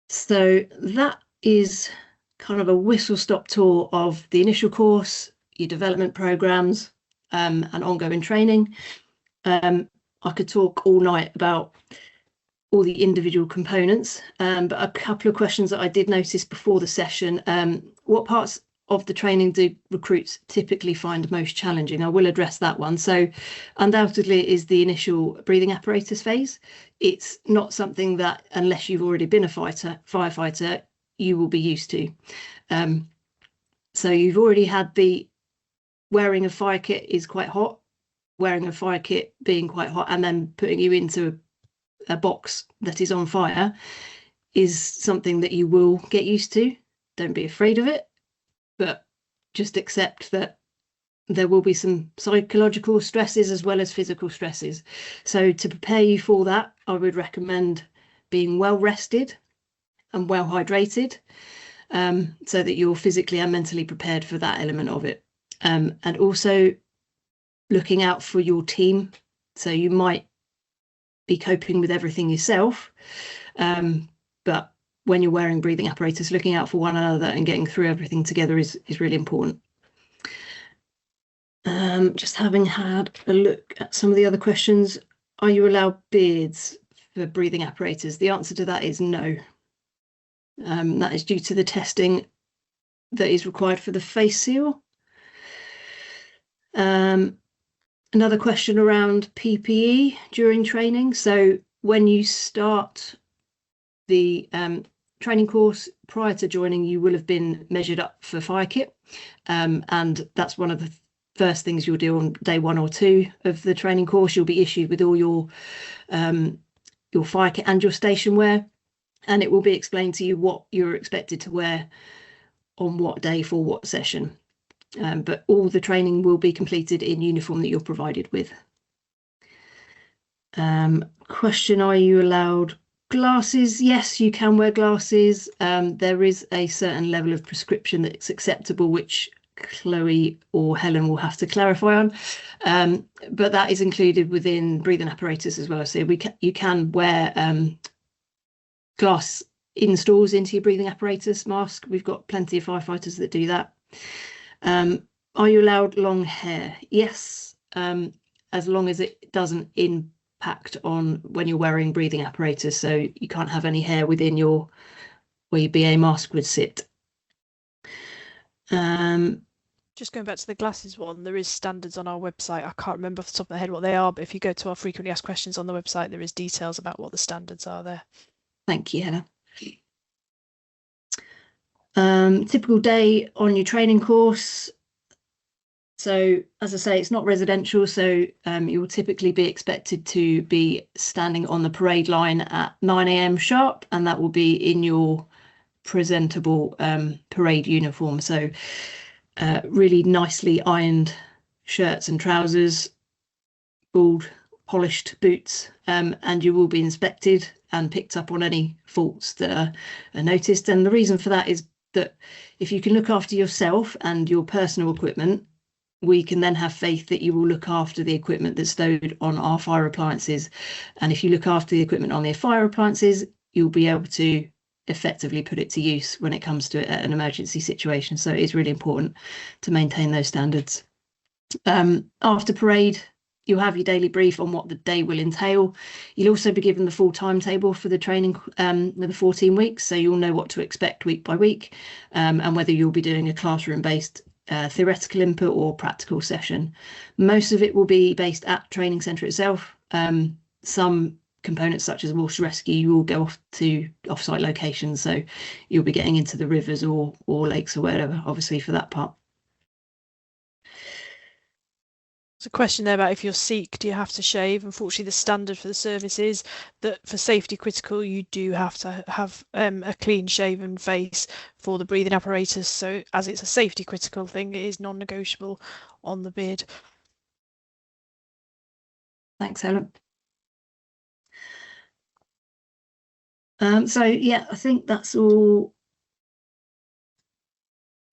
So that is kind of a whistle-stop tour of the initial course, your development programs, and ongoing training. I could talk all night about all the individual components, but a couple of questions that I did notice before the session. What parts of the training do recruits typically find most challenging? I will address that one. So undoubtedly it is the initial breathing apparatus phase. It's not something that, unless you've already been a firefighter, you will be used to. So you've already had the wearing a fire kit is quite hot, wearing a fire kit being quite hot, and then putting you into a box that is on fire is something that you will get used to. Don't be afraid of it, but just accept that there will be some psychological stresses as well as physical stresses. So to prepare you for that, I would recommend being well rested and well hydrated, so that you're physically and mentally prepared for that element of it. and also looking out for your team. So you might be coping with everything yourself, but when you're wearing breathing apparatus, looking out for one another and getting through everything together is really important. Just having had a look at some of the other questions. Are you allowed beards for breathing apparatus? The answer to that is no. That is due to the testing that is required for the face seal. Another question around PPE during training. So when you start the training course, prior to joining, you will have been measured up for fire kit, and that's one of the first things you'll do on day 1 or 2 of the training course. You'll be issued with all your fire kit and your station wear, and it will be explained to you what you're expected to wear on what day for what session. But all the training will be completed in uniform that you're provided with. Question, are you allowed glasses? Yes, you can wear glasses. There is a certain level of prescription that's acceptable, which Chloe or Helen will have to clarify on, but that is included within breathing apparatus as well. So you can wear glass installs into your breathing apparatus mask. We've got plenty of firefighters that do that. Are you allowed long hair? Yes, as long as it doesn't impact on when you're wearing breathing apparatus. So you can't have any hair within where your BA mask would sit. Just going back to the glasses one, there is standards on our website. I can't remember off the top of my head what they are, but if you go to our frequently asked questions on the website, there is details about what the standards are there. Thank you, Helen. Typical day on your training course. So as I say, it's not residential, so you will typically be expected to be standing on the parade line at 9 AM sharp, and that will be in your presentable parade uniform. So really nicely ironed shirts and trousers, bald polished boots, and you will be inspected and picked up on any faults that are noticed. And the reason for that is that if you can look after yourself and your personal equipment, we can then have faith that you will look after the equipment that's stowed on our fire appliances. And if you look after the equipment on their fire appliances, you'll be able to effectively put it to use when it comes to an emergency situation. So it's really important to maintain those standards. After parade, you'll have your daily brief on what the day will entail. You'll also be given the full timetable for the training, the 14 weeks, so you'll know what to expect week by week, and whether you'll be doing a classroom-based theoretical input or practical session. Most of it will be based at training centre itself. Some components such as water rescue, you will go off to off-site locations, so you'll be getting into the rivers or lakes or whatever, obviously, for that part. There's a question there about if you're Sikh, do you have to shave? Unfortunately, the standard for the service is that for safety critical, you do have to have a clean shaven face for the breathing apparatus. So as it's a safety critical thing, it is non-negotiable on the bid. Thanks, Helen. So yeah, I think that's all.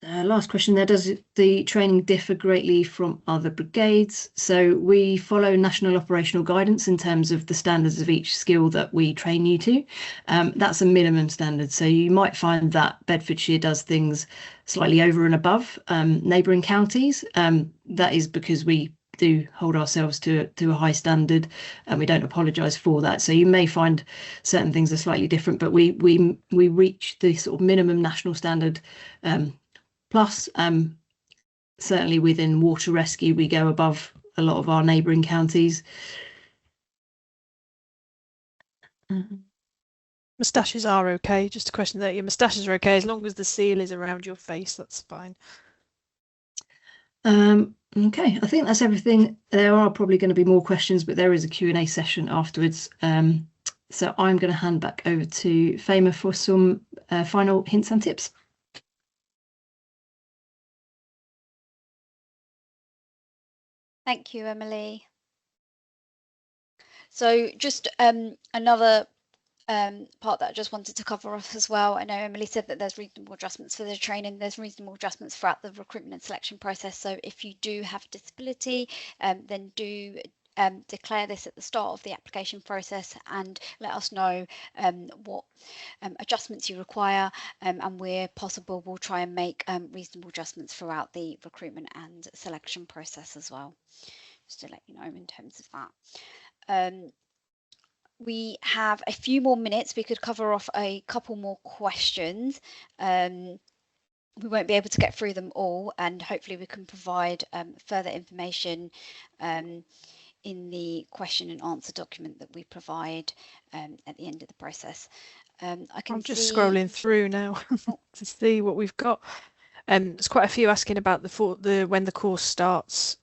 Last question there, does the training differ greatly from other brigades? So we follow national operational guidance in terms of the standards of each skill that we train you to. That's a minimum standard. So you might find that Bedfordshire does things slightly over and above neighbouring counties. That is because we do hold ourselves to a high standard, and we don't apologise for that. So you may find certain things are slightly different, but we reach the sort of minimum national standard. Plus, certainly within water rescue, we go above a lot of our neighbouring counties. Moustaches are okay. Just a question that your moustaches are okay as long as the seal is around your face. That's fine. Okay, I think that's everything. There are probably going to be more questions, but there is a Q&A session afterwards. So I'm going to hand back over to Fema for some final hints and tips. Thank you, Emily. So just another part that I just wanted to cover off as well. I know Emily said that there's reasonable adjustments for the training, there's reasonable adjustments throughout the recruitment and selection process. So if you do have a disability, then do declare this at the start of the application process and let us know what adjustments you require, and where possible we'll try and make reasonable adjustments throughout the recruitment and selection process as well, just to let you know in terms of that. We have a few more minutes. We could cover off a couple more questions. We won't be able to get through them all, and hopefully we can provide further information in the question and answer document that we provide at the end of the process. I'm just scrolling through now to see what we've got. There's quite a few asking about when the course starts.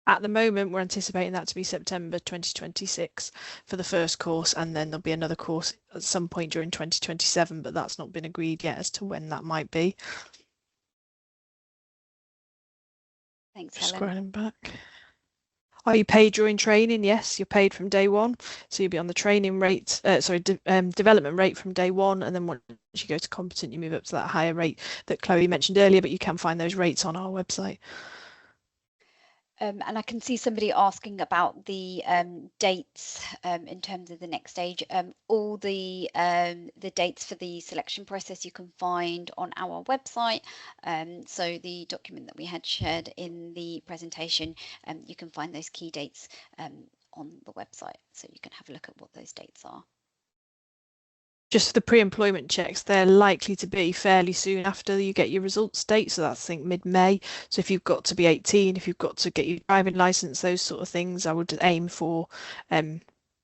At the moment, we're anticipating that to be September 2026 for the first course, and then there'll be another course at some point during 2027, but that's not been agreed yet as to when that might be. Thanks, just Helen. Scrolling back. Are you paid during training? Yes, you're paid from day one. So you'll be on the training rate, development rate from day one, and then once you go to competent, you move up to that higher rate that Chloe mentioned earlier, but you can find those rates on our website. And I can see somebody asking about the dates in terms of the next stage. All the dates for the selection process you can find on our website. So the document that we had shared in the presentation, you can find those key dates on the website. So you can have a look at what those dates are. Just for the pre-employment checks, they're likely to be fairly soon after you get your results date. So that's, I think, mid-May. So if you've got to be 18, if you've got to get your driving license, those sort of things, I would aim for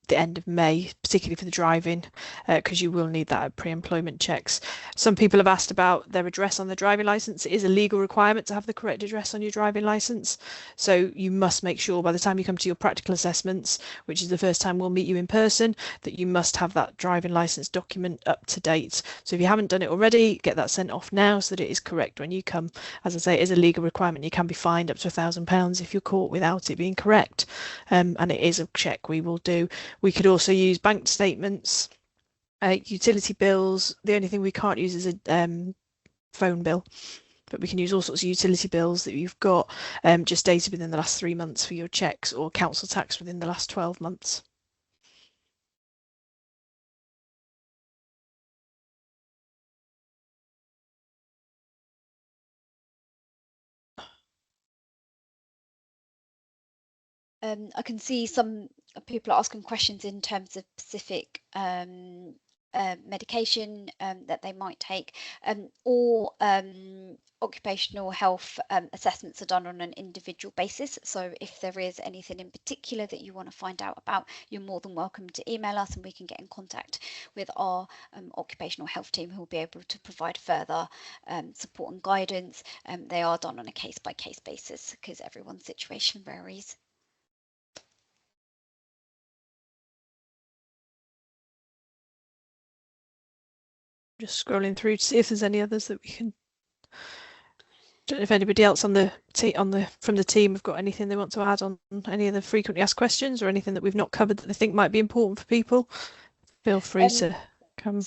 the end of May, particularly for the driving, because you will need that at pre-employment checks. Some people have asked about their address on the driving license. It is a legal requirement to have the correct address on your driving license. So you must make sure by the time you come to your practical assessments, which is the first time we'll meet you in person, that you must have that driving license document up to date. So if you haven't done it already, get that sent off now so that it is correct when you come. As I say, it is a legal requirement. You can be fined up to £1,000 if you're caught without it being correct. And it is a check we will do. We could also use bank statements, utility bills. The only thing we can't use is a phone bill, but we can use all sorts of utility bills that you've got just dated within the last 3 months for your checks, or council tax within the last 12 months. I can see some people are asking questions in terms of specific medication that they might take, or occupational health assessments are done on an individual basis. So if there is anything in particular that you want to find out about, you're more than welcome to email us and we can get in contact with our occupational health team, who will be able to provide further support and guidance. They are done on a case-by-case basis because everyone's situation varies. Just scrolling through to see if there's any others that we can. Don't know if anybody else from the team have got anything they want to add on any of the frequently asked questions, or anything that we've not covered that they think might be important for people. Feel free to come.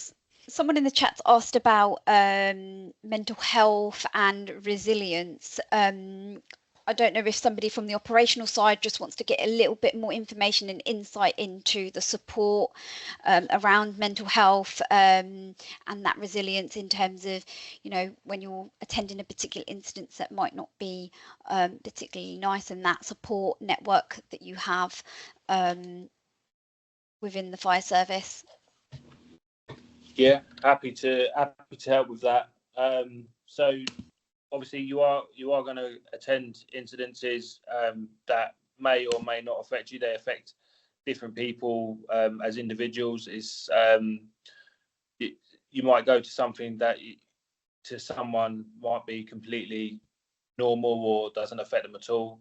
Someone in the chat's asked about mental health and resilience. I don't know if somebody from the operational side just wants to get a little bit more information and insight into the support around mental health and that resilience, in terms of, you know, when you're attending a particular incident that might not be particularly nice, and that support network that you have within the fire service. Yeah, happy to help with that. So obviously you are going to attend incidences that may or may not affect you. They affect different people as individuals. You might go to something that to someone might be completely normal or doesn't affect them at all,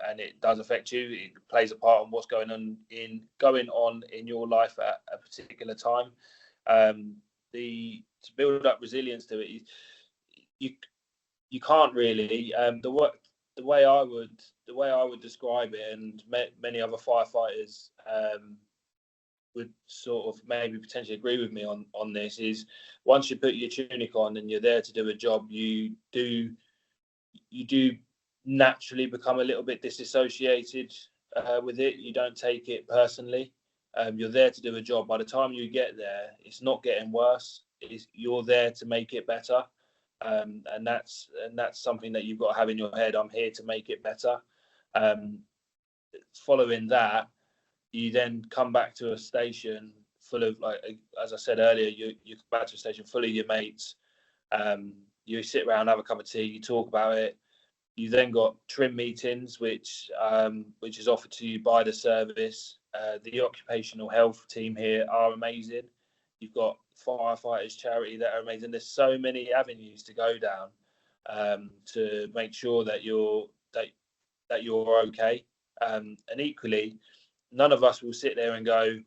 and it does affect you. It plays a part on what's going on in your life at a particular time. To build up resilience to it, you can't really. The way I would describe it, and many other firefighters would sort of maybe potentially agree with me on this, is once you put your tunic on and you're there to do a job, you do naturally become a little bit disassociated with it. You don't take it personally. You're there to do a job. By the time you get there, it's not getting worse. You're there to make it better, and that's something that you've got to have in your head. I'm here to make it better. Following that, you then come back to a station full of, like, as I said earlier, you come back to a station full of your mates. You sit around, have a cup of tea, you talk about it. You then got trim meetings, which is offered to you by the service. The occupational health team here are amazing. You've got Firefighters Charity that are amazing. There's so many avenues to go down to make sure that you're okay. And equally, none of us will sit there and go,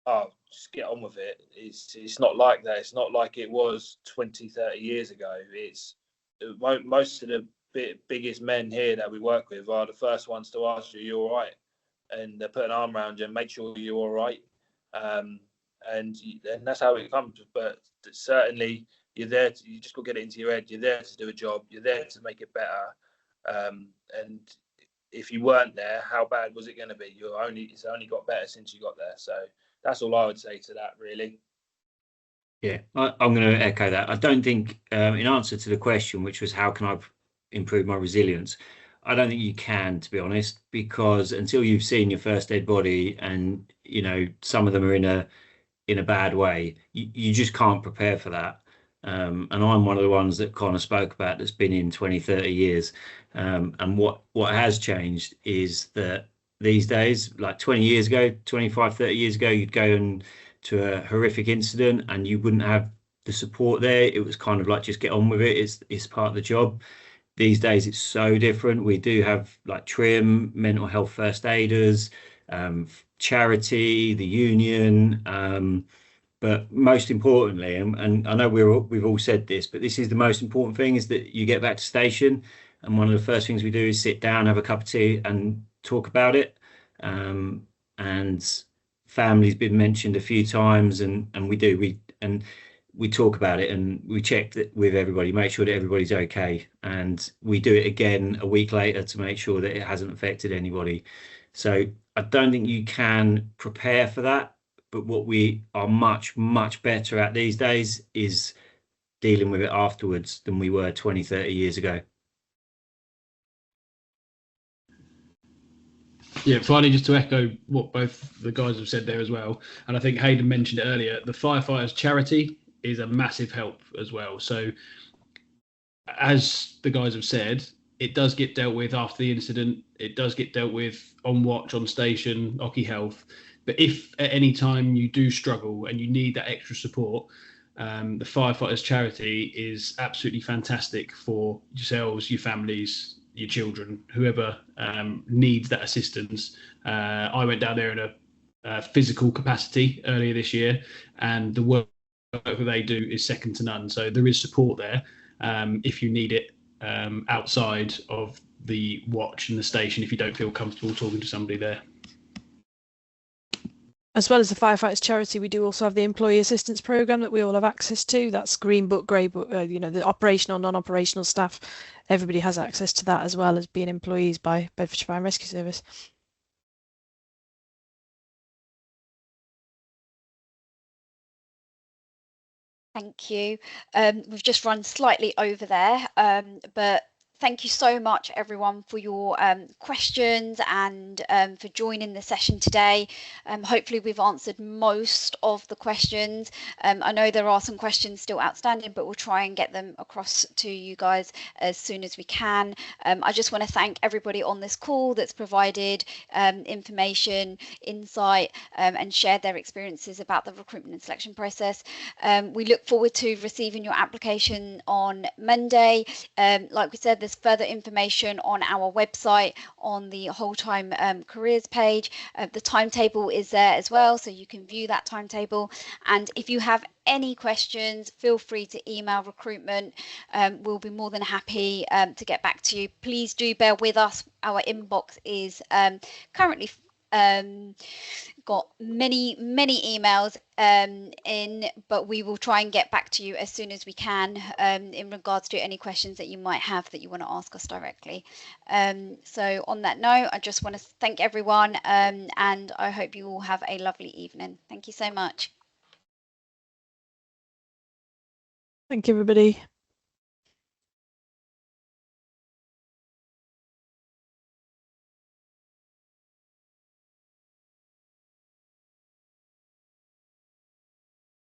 "Oh, just get on with it." It's not like that. It's not like it was 20, 30 years ago. It's most of the biggest men here that we work with are the first ones to ask you, "You're all right?" And they put an arm around you and make sure you're all right. And that's how it comes. But certainly, you're there. You just got to get it into your head. You're there to do a job. You're there to make it better. And if you weren't there, how bad was it going to be? It's only got better since you got there. So that's all I would say to that, really. Yeah, I'm going to echo that. I don't think, in answer to the question, which was how can I improve my resilience, I don't think you can, to be honest, because until you've seen your first dead body, and some of them are in a bad way, you just can't prepare for that. And I'm one of the ones that Connor spoke about that's been in 20, 30 years. And what has changed is that these days, like 20 years ago, 25, 30 years ago, you'd go to a horrific incident and you wouldn't have the support there. It was kind of like, just get on with it. It's part of the job. These days, it's so different. We do have like trim, mental health first aiders, charity, the union. But most importantly, and I know we've all said this, but this is the most important thing, is that you get back to station. And one of the first things we do is sit down, have a cup of tea and talk about it. And family's been mentioned a few times, and we talk about it and we check that with everybody, make sure that everybody's okay. And we do it again a week later to make sure that it hasn't affected anybody. So I don't think you can prepare for that. But what we are much, much better at these days is dealing with it afterwards than we were 20, 30 years ago. Yeah, finally, just to echo what both the guys have said there as well, and I think Hayden mentioned it earlier, the Firefighters Charity is a massive help as well. So as the guys have said, it does get dealt with after the incident. It does get dealt with on watch, on station, Occy Health. But if at any time you do struggle and you need that extra support, the Firefighters Charity is absolutely fantastic for yourselves, your families, your children, whoever needs that assistance. I went down there in a physical capacity earlier this year, and the work that they do is second to none. So there is support there if you need it outside of the watch and the station, if you don't feel comfortable talking to somebody there. As well as the Firefighters Charity, we do also have the Employee Assistance Programme that we all have access to. That's Green Book, Grey Book, the operational, non-operational staff. Everybody has access to that, as well as being employees by Bedfordshire Fire and Rescue Service. Thank you. We've just run slightly over there, but thank you so much, everyone, for your questions and for joining the session today. Hopefully, we've answered most of the questions. I know there are some questions still outstanding, but we'll try and get them across to you guys as soon as we can. I just want to thank everybody on this call that's provided information, insight, and shared their experiences about the recruitment and selection process. We look forward to receiving your application on Monday. Like we said, there's further information on our website on the Wholetime careers page. The timetable is there as well, so you can view that timetable. And if you have any questions, feel free to email recruitment. We'll be more than happy to get back to you. Please do bear with us. Our inbox is currently got many emails in, but we will try and get back to you as soon as we can in regards to any questions that you might have that you want to ask us directly. So on that note, I just want to thank everyone, and I hope you all have a lovely evening. Thank you so much. Thank you, everybody.